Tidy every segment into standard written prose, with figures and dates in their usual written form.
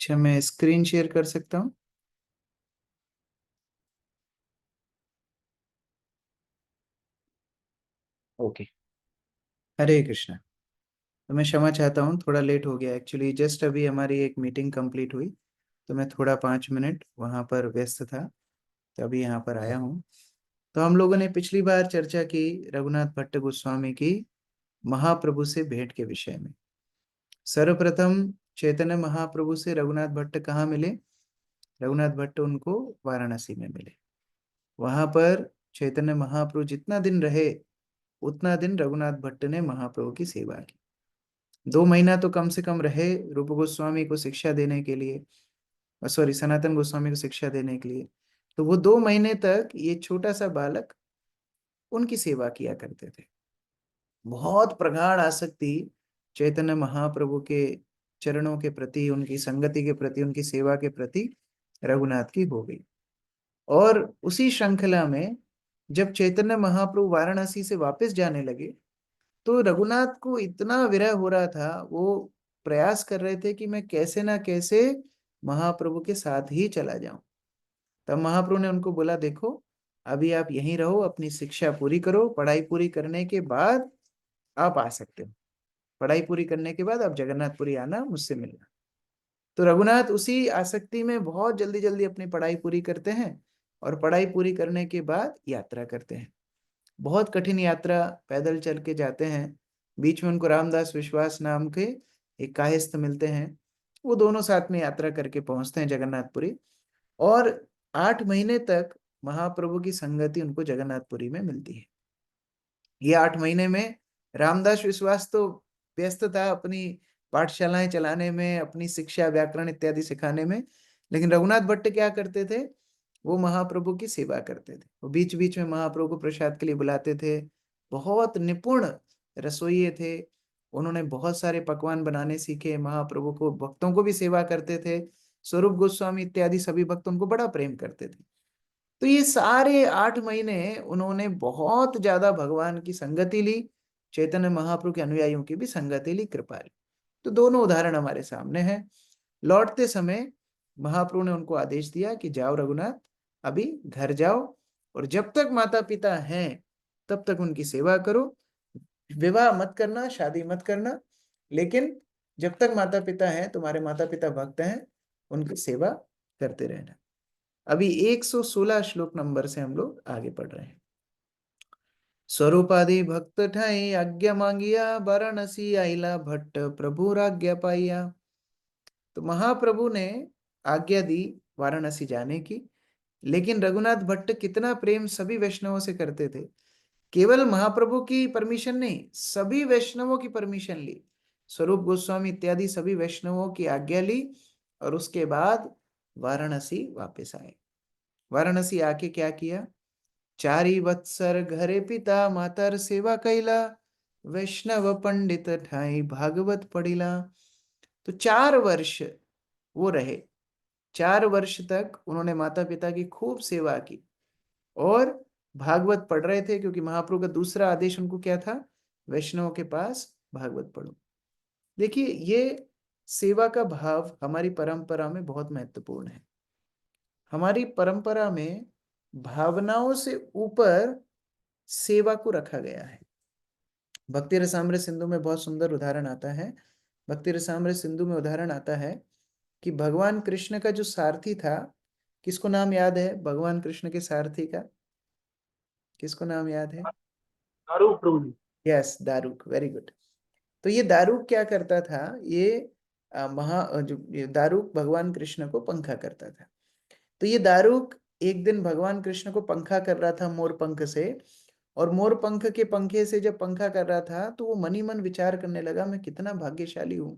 अच्छा, मैं screen share कर सकता हूँ। ओके। हरे कृष्णा। तो मैं क्षमा चाहता हूँ, थोड़ा लेट हो गया। एक्चुअली जस्ट अभी हमारी एक मीटिंग कंप्लीट हुई, तो मैं थोड़ा 5 मिनट वहाँ पर व्यस्त था, तो अभी यहाँ पर आया हूँ। तो हम लोगों ने पिछली बार चर्चा की रघुनाथ भट्ट गोस्वामी की महाप्रभु से भेंट के विषय में। सर्वप्रथम चैतन्य महाप्रभु से रघुनाथ भट्ट कहाँ मिले? रघुनाथ भट्ट उनको वाराणसी में मिले। वहां पर चैतन्य महाप्रभु जितना दिन रहे उतना दिन रघुनाथ भट्ट ने महाप्रभु की सेवा की। 2 महीना तो कम से कम रहे रूप गोस्वामी को शिक्षा देने के लिए, सॉरी सनातन गोस्वामी को शिक्षा देने के लिए। तो वो 2 महीने तक ये छोटा सा बालक उनकी सेवा किया करते थे। बहुत प्रगाढ़ आसक्ति चैतन्य महाप्रभु के चरणों के प्रति, उनकी संगति के प्रति, उनकी सेवा के प्रति रघुनाथ की हो गई। और उसी श्रृंखला में जब चैतन्य महाप्रभु वाराणसी से वापस जाने लगे, तो रघुनाथ को इतना विरह हो रहा था, वो प्रयास कर रहे थे कि मैं कैसे ना कैसे महाप्रभु के साथ ही चला जाऊं। तब महाप्रभु ने उनको बोला, देखो अभी आप यहीं रहो, अपनी शिक्षा पूरी करो, पढ़ाई पूरी करने के बाद आप आ सकते हो। पढ़ाई पूरी करने के बाद आप जगन्नाथपुरी आना, मुझसे मिलना। तो रघुनाथ उसी आसक्ति में बहुत जल्दी जल्दी अपनी पढ़ाई पूरी करते हैं, और पढ़ाई पूरी करने के बाद यात्रा करते हैं। बहुत कठिन यात्रा, पैदल चल के जाते हैं। बीच में उनको रामदास विश्वास नाम के एक कायस्थ मिलते हैं, वो दोनों साथ में यात्रा करके पहुंचते हैं जगन्नाथपुरी। और 8 महीने तक महाप्रभु की संगति उनको जगन्नाथपुरी में मिलती है। ये 8 महीने में रामदास विश्वास तो व्यस्त था अपनी पाठशालाएं चलाने में, अपनी शिक्षा व्याकरण इत्यादि सिखाने में, लेकिन रघुनाथ भट्ट क्या करते थे? वो महाप्रभु की सेवा करते थे। वो बीच बीच में महाप्रभु को प्रसाद के लिए बुलाते थे। बहुत निपुण रसोइये थे, उन्होंने बहुत सारे पकवान बनाने सीखे। महाप्रभु को, भक्तों को भी सेवा करते थे। स्वरूप गोस्वामी इत्यादि सभी भक्त उनको बड़ा प्रेम करते थे। तो ये सारे 8 महीने उन्होंने बहुत ज्यादा भगवान की संगति ली, चैतन्य महाप्रभु के अनुयायियों की भी संगति ली, कृपा ली। तो दोनों उदाहरण हमारे सामने हैं। लौटते समय महाप्रभु ने उनको आदेश दिया कि जाओ रघुनाथ, अभी घर जाओ, और जब तक माता पिता हैं तब तक उनकी सेवा करो। विवाह मत करना, शादी मत करना, लेकिन जब तक माता पिता हैं, तुम्हारे माता पिता भक्त हैं, उनकी सेवा करते रहना। अभी 116 श्लोक नंबर से हम लोग आगे पढ़ रहे हैं। स्वरूपादि भक्त ठाई आज्ञा मांगिया, वाराणसी आइला भट्ट प्रभु आज्ञा पाइया। तो महाप्रभु ने आज्ञा दी वाराणसी जाने की, लेकिन रघुनाथ भट्ट कितना प्रेम सभी वैष्णवों से करते थे। केवल महाप्रभु की परमिशन नहीं, सभी वैष्णवों की परमिशन ली, स्वरूप गोस्वामी इत्यादि सभी वैष्णवों की आज्ञा ली, और उसके बाद वाराणसी वापस आए। वाराणसी आके क्या किया? 4 वत्सर घरे पिता मातर सेवा कैला, वैष्णव पंडित ठाई भागवत पढ़िला। तो 4 वर्ष वो रहे। 4 वर्ष तक उन्होंने माता पिता की खूब सेवा की और भागवत पढ़ रहे थे, क्योंकि महाप्रभु का दूसरा आदेश उनको क्या था? वैष्णव के पास भागवत पढ़ो। देखिए, ये सेवा का भाव हमारी परंपरा में बहुत महत्वपूर्ण है। हमारी परंपरा में भावनाओं से ऊपर सेवा को रखा गया है। भक्ति रसामृत सिंधु में बहुत सुंदर उदाहरण आता है। भक्ति रसामृत सिंधु में उदाहरण आता है कि भगवान कृष्ण का जो सारथी था, किसको नाम याद है भगवान कृष्ण के सारथी का? किसको नाम याद है? Daruk Prabhu. Yes, Daruk, very good. तो ये दारुक क्या करता था? ये जो ये दारुक भगवान कृष्ण को पंखा करता था। तो ये दारुक एक दिन भगवान कृष्ण को पंखा कर रहा था मोर पंख से, और मोर पंख के पंखे से जब पंखा कर रहा था, तो वो मन ही मन विचार करने लगा, मैं कितना भाग्यशाली हूं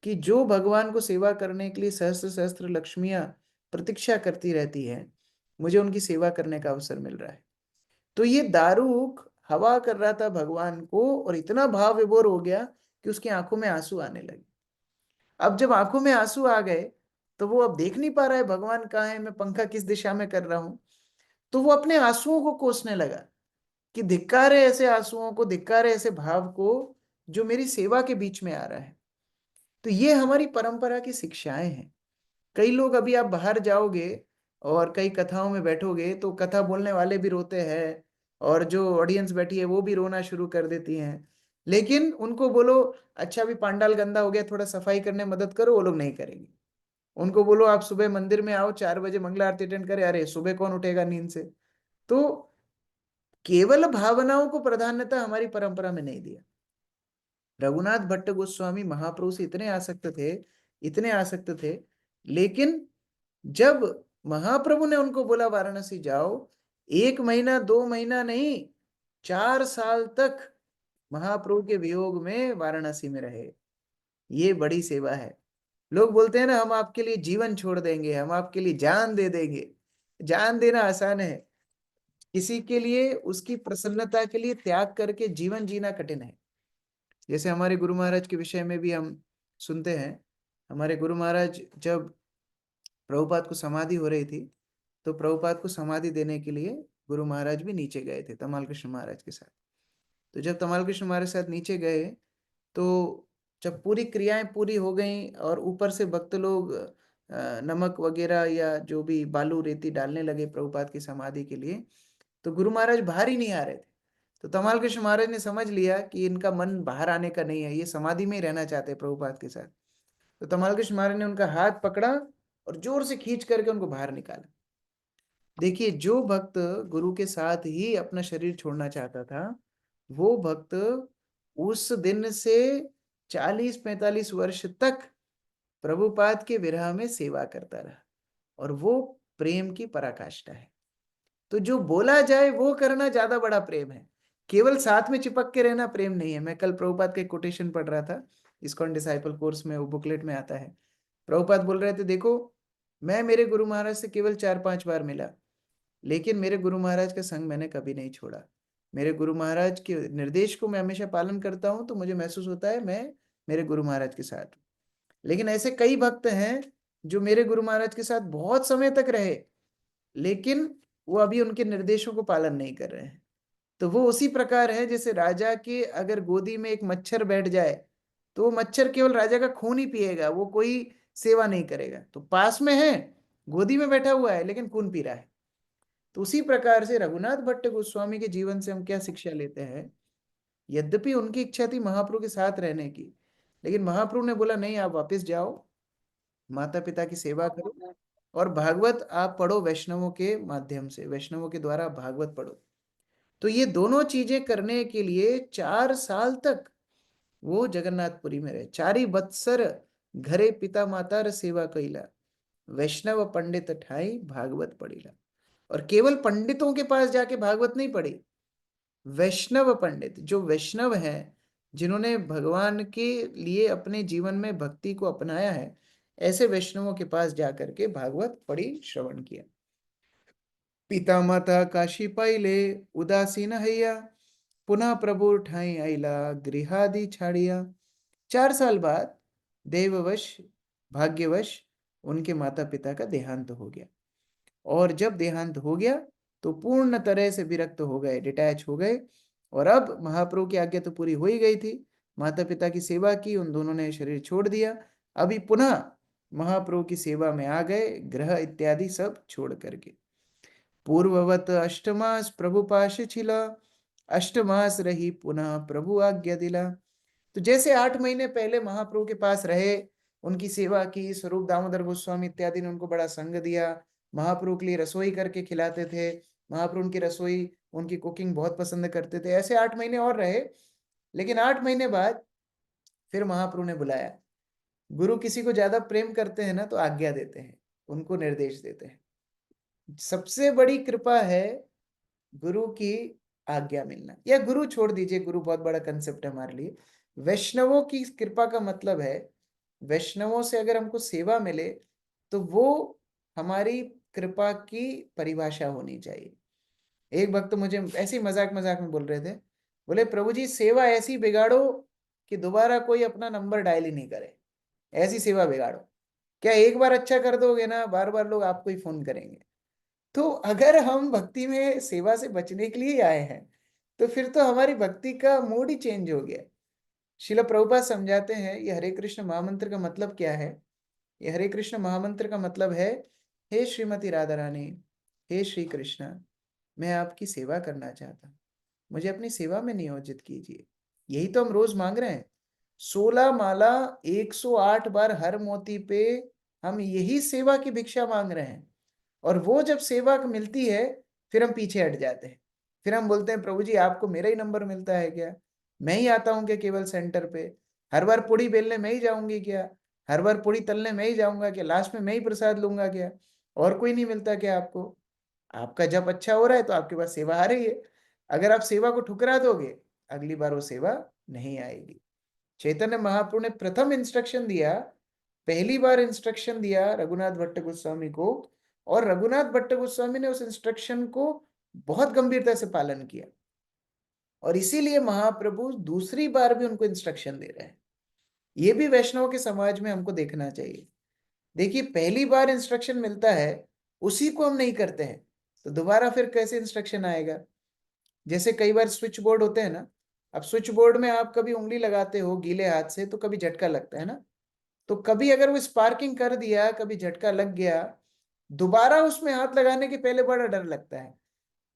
कि जो भगवान को सेवा करने के लिए सहस्त्र सहस्त्र लक्ष्मियां प्रतीक्षा करती रहती हैं, मुझे उनकी सेवा करने का अवसर मिल रहा है। तो ये दारूक हवा कर रहा था भगवान को, और इतना भाव विभोर हो गया कि उसकी आंखों में आंसू आने लगे। अब जब आंखों में आंसू आ गए, तो वो अब देख नहीं पा रहा है भगवान कहाँ है, मैं पंखा किस दिशा में कर रहा हूं। तो वो अपने आंसुओं को कोसने लगा कि धिक्कार है ऐसे आंसुओं को, धिक्कार है ऐसे भाव को जो मेरी सेवा के बीच में आ रहा है। तो ये हमारी परंपरा की शिक्षाएं हैं। कई लोग, अभी आप बाहर जाओगे और कई कथाओं में बैठोगे तो कथा बोलने वाले भी रोते हैं और जो ऑडियंस बैठी है वो भी रोना शुरू कर देती हैं। लेकिन उनको बोलो, अच्छा अभी पंडाल गंदा हो गया, थोड़ा सफाई करने में मदद करो, वो लोग नहीं करेंगे। उनको बोलो आप सुबह मंदिर में आओ, 4 बजे मंगला आरती अटेंड करें, अरे सुबह कौन उठेगा नींद से। तो केवल भावनाओं को प्राधान्यता हमारी परंपरा में नहीं दिया। रघुनाथ भट्ट गोस्वामी महाप्रभु से इतने आसक्त थे, इतने आसक्त थे, लेकिन जब महाप्रभु ने उनको बोला वाराणसी जाओ, 1 महीना 2 महीना नहीं, 4 साल तक महाप्रभु के वियोग में वाराणसी में रहे। ये बड़ी सेवा है। लोग बोलते हैं ना, हम आपके लिए जीवन छोड़ देंगे, हम आपके लिए जान दे देंगे। जान देना आसान है, किसी के लिए उसकी प्रसन्नता के लिए त्याग करके जीवन जीना कठिन है। जैसे हमारे गुरु महाराज के विषय में भी हम सुनते हैं। हमारे गुरु महाराज जब प्रभुपाद को समाधि हो रही थी, तो प्रभुपाद को समाधि देने के लिए गुरु महाराज भी नीचे गए थे तमाल कृष्ण महाराज के साथ। तो जब तमाल कृष्ण महाराज के साथ नीचे गए, तो जब पूरी क्रियाएं पूरी हो गई और ऊपर से भक्त लोग नमक वगैरह या जो भी बालू रेती डालने लगे प्रभुपाद की समाधि के लिए, तो गुरु महाराज बाहर ही नहीं आ रहे थे। तो तमाल कृष्ण महाराज ने समझ लिया कि इनका मन बाहर आने का नहीं है, ये समाधि में ही रहना चाहते हैं प्रभुपाद के साथ। तो तमाल कृष्ण महाराज ने उनका हाथ पकड़ा और जोर से खींच करके उनको बाहर निकाला। देखिए, जो भक्त गुरु के साथ ही अपना शरीर छोड़ना चाहता था, वो भक्त उस दिन से 40-45 वर्ष तक प्रभुपाद के विरह में सेवा करता रहा, और वो प्रेम की पराकाष्ठा है। तो जो बोला जाए वो करना ज्यादा बड़ा प्रेम है। केवल साथ में चिपक के रहना प्रेम नहीं है। मैं कल प्रभुपाद का एक कोटेशन पढ़ रहा था, इस्कॉन डिसाइपल कोर्स में, वो बुकलेट में आता है। प्रभुपाद बोल रहे थे, देखो मैं मेरे गुरु महाराज से केवल 4-5 बार मिला, लेकिन मेरे गुरु महाराज का संग मैंने कभी नहीं छोड़ा। मेरे गुरु महाराज के निर्देश को मैं हमेशा पालन करता हूँ, तो मुझे महसूस होता है मैं मेरे गुरु महाराज के साथ हूँ। लेकिन ऐसे कई भक्त हैं जो मेरे गुरु महाराज के साथ बहुत समय तक रहे, लेकिन वो अभी उनके निर्देशों को पालन नहीं कर रहे हैं। तो वो उसी प्रकार है जैसे राजा के अगर गोदी में एक मच्छर बैठ जाए, तो वो मच्छर केवल राजा का खून ही पिएगा, वो कोई सेवा नहीं करेगा। तो पास में है, गोदी में बैठा हुआ है, लेकिन खून पी रहा है। तो उसी प्रकार से रघुनाथ भट्ट गोस्वामी के जीवन से हम क्या शिक्षा लेते हैं? यद्यपि उनकी इच्छा थी महाप्रभु के साथ रहने की, लेकिन महाप्रभु ने बोला नहीं, आप वापस जाओ, माता पिता की सेवा करो, और भागवत आप पढ़ो वैष्णवों के माध्यम से, वैष्णवों के द्वारा भागवत पढ़ो। तो ये दोनों चीजें करने के लिए 4 साल तक वो जगन्नाथपुरी में रहे। 4 बत्सर घरे पिता मातार सेवा कैला, वैष्णव पंडित ठाई भागवत पढ़ीला। और केवल पंडितों के पास जाके भागवत नहीं पढ़ी, वैष्णव पंडित जो वैष्णव हैं, जिन्होंने भगवान के लिए अपने जीवन में भक्ति को अपनाया है, ऐसे वैष्णवों के पास जाकर के भागवत पढ़ी, श्रवण किया। पिता माता काशी पाइले उदासीन हैया, पुनः प्रभु ठाई आइला गृहादि छाड़िया। 4 साल बाद देववश, भाग्यवश उनके माता पिता का देहांत हो गया। और जब देहांत हो गया तो पूर्ण तरह से विरक्त हो गए, डिटैच हो गए। और अब महाप्रभु की आज्ञा तो पूरी हो ही गई थी, माता पिता की सेवा की, उन दोनों ने शरीर छोड़ दिया। अभी पुनः महाप्रभु की सेवा में आ गए, ग्रह इत्यादि सब छोड़ करके। पूर्ववत अष्टमास प्रभु पाश छिला, अष्टमास रही पुनः प्रभु आज्ञा दिला। तो जैसे 8 महीने पहले महाप्रभु के पास रहे, उनकी सेवा की, स्वरूप दामोदर गोस्वामी इत्यादि ने उनको बड़ा संग दिया, महाप्रभु के लिए रसोई करके खिलाते थे, महाप्रभु उनकी रसोई, उनकी कुकिंग बहुत पसंद करते थे। ऐसे 8 महीने और रहे। लेकिन 8 महीने बाद फिर महाप्रभु ने बुलाया। गुरु किसी को ज्यादा प्रेम करते हैं ना, तो आज्ञा देते हैं, उनको निर्देश देते हैं। सबसे बड़ी कृपा है गुरु की आज्ञा मिलना, या गुरु छोड़ दीजिए, गुरु बहुत बड़ा कंसेप्ट है हमारे लिए। वैष्णवों की कृपा का मतलब है, वैष्णवों से अगर हमको सेवा मिले तो वो हमारी कृपा की परिभाषा होनी चाहिए। एक भक्त तो मुझे ऐसे ही मजाक मजाक में बोल रहे थे, बोले प्रभु जी सेवा ऐसी बिगाड़ो कि दोबारा कोई अपना नंबर डायल ही नहीं करे, ऐसी सेवा बिगाड़ो। क्या एक बार अच्छा कर दोगे ना, बार बार लोग आपको ही फोन करेंगे। तो अगर हम भक्ति में सेवा से बचने के लिए आए हैं, तो फिर तो हमारी भक्ति का मूड ही चेंज हो गया। श्रील प्रभुपाद समझाते हैं ये हरे कृष्ण महामंत्र का मतलब क्या है। ये हरे कृष्ण महामंत्र का मतलब है, हे श्रीमती राधा रानी, हे श्री कृष्ण, मैं आपकी सेवा करना चाहता हूँ, मुझे अपनी सेवा में नियोजित कीजिए। यही तो हम रोज मांग रहे हैं। 16 माला, 108 बार हर मोती पे हम यही सेवा की भिक्षा मांग रहे हैं। और वो जब सेवा मिलती है, फिर हम पीछे हट जाते हैं। फिर हम बोलते हैं, प्रभु जी आपको मेरा ही नंबर मिलता है क्या? मैं ही आता हूँ क्या केवल सेंटर पे? हर बार पूड़ी बेलने मैं ही जाऊंगी क्या? हर बार पूड़ी तलने मैं ही जाऊंगा क्या? लास्ट में मैं ही प्रसाद लूंगा क्या? और कोई नहीं मिलता क्या आपको? आपका जब अच्छा हो रहा है तो आपके पास सेवा आ रही है। अगर आप सेवा को ठुकरा दोगे, अगली बार वो सेवा नहीं आएगी। चैतन्य महाप्रभु ने प्रथम इंस्ट्रक्शन दिया, पहली बार इंस्ट्रक्शन दिया रघुनाथ भट्ट गोस्वामी को, और रघुनाथ भट्ट गोस्वामी ने उस इंस्ट्रक्शन को बहुत गंभीरता से पालन किया। और इसीलिए महाप्रभु दूसरी बार भी उनको इंस्ट्रक्शन दे रहे हैं। ये भी वैष्णव के समाज में हमको देखना चाहिए। देखिए, पहली बार इंस्ट्रक्शन मिलता है, उसी को हम नहीं करते हैं, तो दोबारा फिर कैसे इंस्ट्रक्शन आएगा? जैसे कई बार स्विच बोर्ड होते हैं ना, अब स्विच बोर्ड में आप कभी उंगली लगाते हो गीले हाथ से तो कभी झटका लगता है ना। तो कभी अगर वो स्पार्किंग कर दिया, कभी झटका लग गया, दोबारा उसमें हाथ लगाने के पहले बड़ा डर लगता है।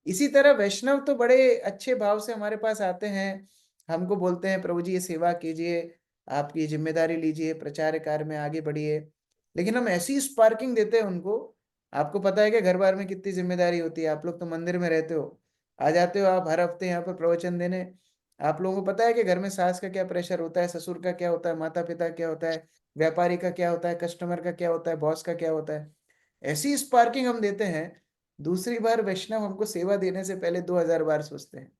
इसी तरह वैष्णव तो बड़े अच्छे भाव से हमारे पास आते हैं, हमको बोलते हैं, प्रभु जी ये सेवा कीजिए, आपकी जिम्मेदारी लीजिए, प्रचार कार्य में आगे बढ़िए। लेकिन हम ऐसी स्पार्किंग देते हैं उनको। आपको पता है कि घर बार में कितनी जिम्मेदारी होती है। आप लोग तो मंदिर में रहते हो, आ जाते हो आप हर हफ्ते यहाँ पर प्रवचन देने। आप लोगों को पता है कि घर में सास का क्या प्रेशर होता है, ससुर का क्या होता है, माता पिता क्या होता है, व्यापारी का क्या होता है, कस्टमर का क्या होता है, बॉस का क्या होता है। ऐसी स्पार्किंग हम देते हैं। दूसरी बार वैष्णव हमको सेवा देने से पहले 2000 बार सोचते हैं।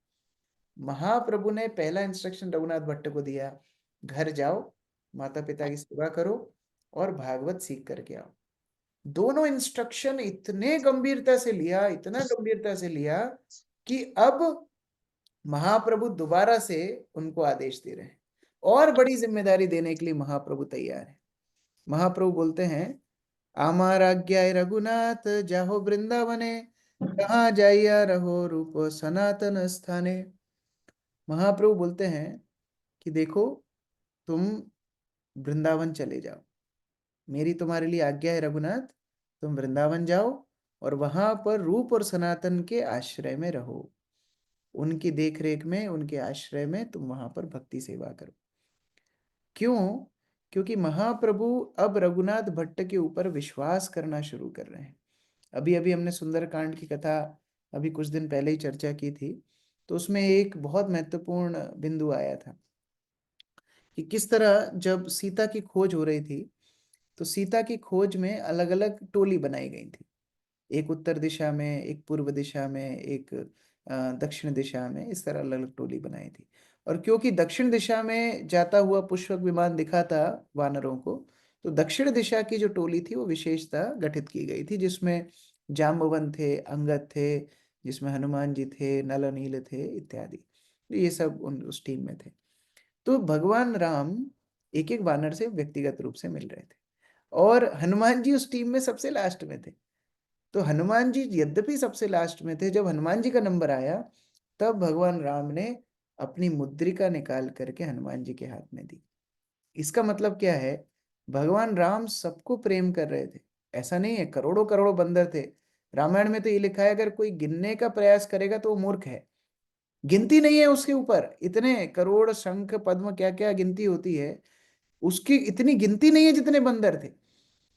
महाप्रभु ने पहला इंस्ट्रक्शन रघुनाथ भट्ट को दिया, घर जाओ, माता पिता की सेवा करो और भागवत सीख करके आओ। दोनों इंस्ट्रक्शन इतने गंभीरता से लिया, इतना गंभीरता से लिया, कि अब महाप्रभु दोबारा से उनको आदेश दे रहे हैं और बड़ी जिम्मेदारी देने के लिए महाप्रभु तैयार है। महाप्रभु बोलते हैं, आमार आज्ञा रघुनाथ जाहो वृंदावने, कहाँ जाइया रहो रूप सनातन स्थाने। महाप्रभु बोलते हैं कि देखो, तुम वृंदावन चले जाओ, मेरी तुम्हारे लिए आज्ञा है रघुनाथ, तुम वृंदावन जाओ और वहां पर रूप और सनातन के आश्रय में रहो। उनकी देखरेख में, उनके आश्रय में तुम वहां पर भक्ति सेवा करो। क्यों? क्योंकि महाप्रभु अब रघुनाथ भट्ट के ऊपर विश्वास करना शुरू कर रहे हैं। अभी अभी हमने सुंदरकांड की कथा अभी कुछ दिन पहले ही चर्चा की थी। तो उसमें एक बहुत महत्वपूर्ण बिंदु आया था कि किस तरह जब सीता की खोज हो रही थी, तो सीता की खोज में अलग अलग टोली बनाई गई थी। एक उत्तर दिशा में, एक पूर्व दिशा में, एक दक्षिण दिशा में, इस तरह अलग अलग टोली बनाई थी। और क्योंकि दक्षिण दिशा में जाता हुआ पुष्पक विमान दिखा था वानरों को, तो दक्षिण दिशा की जो टोली थी वो विशेषता गठित की गई थी, जिसमें जाम्बवन थे, अंगद थे, जिसमें हनुमान जी थे, नल नील थे इत्यादि। तो ये सब उस टीम में थे। तो भगवान राम एक एक वानर से व्यक्तिगत रूप से मिल रहे थे, और हनुमान जी उस टीम में सबसे लास्ट में थे। तो हनुमान जी यद्यपि सबसे लास्ट में थे, जब हनुमान जी का नंबर आया, तब भगवान राम ने अपनी मुद्रिका निकाल करके हनुमान जी के हाथ में दी। इसका मतलब क्या है? भगवान राम सबको प्रेम कर रहे थे। ऐसा नहीं है करोड़ों करोड़ों बंदर थे। रामायण में तो ये लिखा है, अगर कोई गिनने का प्रयास करेगा तो वो मूर्ख है। गिनती नहीं है उसके ऊपर, इतने करोड़ शंख पद्म क्या क्या गिनती होती है, उसकी इतनी गिनती नहीं है जितने बंदर थे।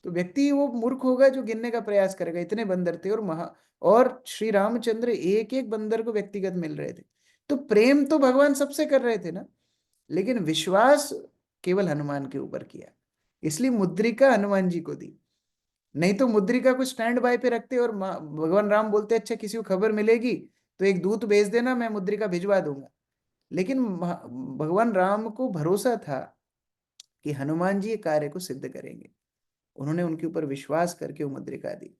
तो व्यक्ति वो मूर्ख होगा जो गिनने का प्रयास करेगा। इतने बंदर थे, और श्री रामचंद्र एक एक बंदर को व्यक्तिगत मिल रहे थे। तो प्रेम तो भगवान सबसे कर रहे थे ना, लेकिन विश्वास केवल हनुमान के ऊपर किया। इसलिए मुद्रिका हनुमान जी को दी। नहीं तो मुद्रिका को स्टैंड बाय पे रखते और भगवान राम बोलते, अच्छा किसी को खबर मिलेगी तो एक दूत भेज देना, मैं मुद्रिका भिजवा दूंगा। लेकिन भगवान राम को भरोसा था कि हनुमान जी ये कार्य को सिद्ध करेंगे। उन्होंने उनके ऊपर विश्वास करके वो मुद्रिका दी।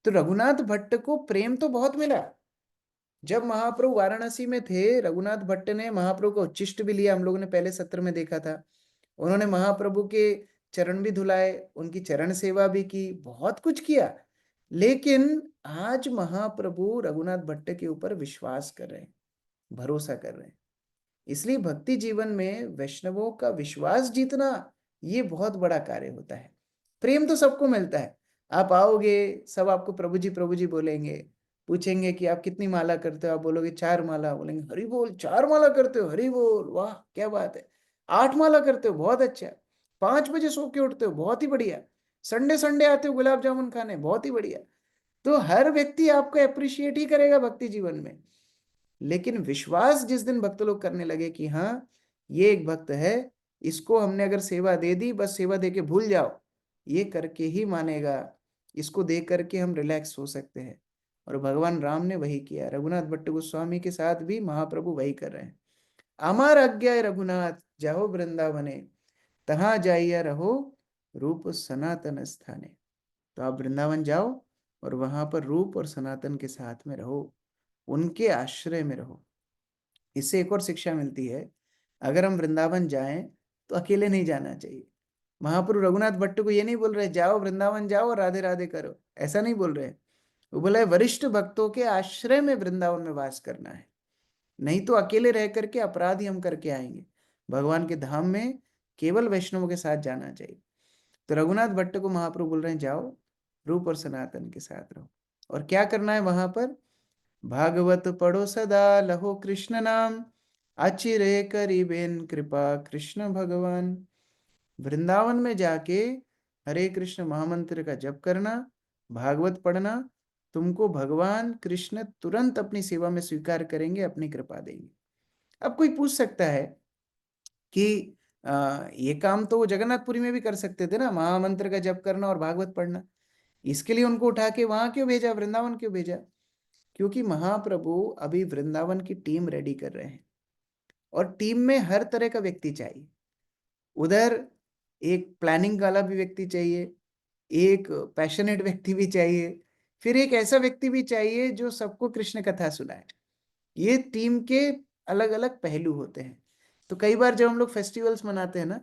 तो रघुनाथ भट्ट को प्रेम तो बहुत मिला। जब महाप्रभु वाराणसी में थे, रघुनाथ भट्ट ने महाप्रभु का उच्चिष्ट भी लिया, हम लोगों ने पहले सत्र में देखा था। उन्होंने महाप्रभु के चरण भी धुलाए, उनकी चरण सेवा भी की, बहुत कुछ किया। लेकिन आज महाप्रभु रघुनाथ भट्ट के ऊपर विश्वास कर रहे हैं, भरोसा कर रहे हैं। इसलिए भक्ति जीवन में वैष्णवों का विश्वास जीतना ये बहुत बड़ा कार्य होता है। प्रेम तो सबको मिलता है, आप आओगे सब आपको प्रभु जी बोलेंगे, पूछेंगे कि आप कितनी माला करते हो, आप बोलोगे 4 माला, बोलेंगे हरि बोल, 4 माला करते हो, हरि बोल, वाह क्या बात है। 8 माला करते हो, बहुत अच्छा। 5 बजे सो के उठते हो, बहुत ही बढ़िया। संडे संडे आते हो गुलाब जामुन खाने, बहुत ही बढ़िया। तो हर व्यक्ति आपको अप्रिशिएट ही करेगा भक्ति जीवन में। लेकिन विश्वास जिस दिन भक्त लोग करने लगे कि हाँ ये एक भक्त है, इसको हमने अगर सेवा दे दी, बस सेवा दे के भूल जाओ, ये करके ही मानेगा, इसको दे करके हम रिलैक्स हो सकते हैं। और भगवान राम ने वही किया, रघुनाथ भट्ट गोस्वामी के साथ भी महाप्रभु वही कर रहे हैं। अमर आज्ञा रघुनाथ जाओ वृंदावने, तहाँ जाइया रहो रूप सनातन स्थाने। तो आप वृंदावन जाओ और वहां पर रूप और सनातन के साथ में रहो, उनके आश्रय में रहो। इससे एक और शिक्षा मिलती है, अगर हम वृंदावन जाएं तो अकेले नहीं जाना चाहिए। महाप्रभु रघुनाथ भट्ट को ये नहीं बोल रहे जाओ वृंदावन जाओ और राधे राधे करो, ऐसा नहीं बोल रहे। वो बोला है वरिष्ठ भक्तों के आश्रय में वृंदावन में वास करना है, नहीं तो अकेले रह करके अपराध ही हम करके आएंगे। भगवान के धाम में केवल वैष्णवों के साथ जाना चाहिए। तो रघुनाथ भट्ट को महाप्रभु बोल रहे हैं जाओ रूप और सनातन के साथ रहो। और क्या करना है वहां पर, भागवत पढ़ो सदा लहो कृष्ण नाम, अचिरे करीबेन कृपा कृष्ण भगवान। वृंदावन में जाके हरे कृष्ण महामंत्र का जप करना, भागवत पढ़ना, तुमको भगवान कृष्ण तुरंत अपनी सेवा में स्वीकार करेंगे, अपनी कृपा देंगे। अब कोई पूछ सकता है कि ये काम तो वो जगन्नाथपुरी में भी कर सकते थे ना, महामंत्र का जप करना और भागवत पढ़ना, इसके लिए उनको उठा के वहां क्यों भेजा, वृंदावन क्यों भेजा? क्योंकि महाप्रभु अभी वृंदावन की टीम रेडी कर रहे हैं और टीम में हर तरह का व्यक्ति चाहिए। उधर एक प्लानिंग वाला भी व्यक्ति चाहिए, एक पैशनेट व्यक्ति भी चाहिए, फिर एक ऐसा व्यक्ति भी चाहिए जो सबको कृष्ण कथा सुनाए। ये टीम के अलग अलग पहलू होते हैं। तो कई बार जब हम लोग फेस्टिवल्स मनाते हैं ना,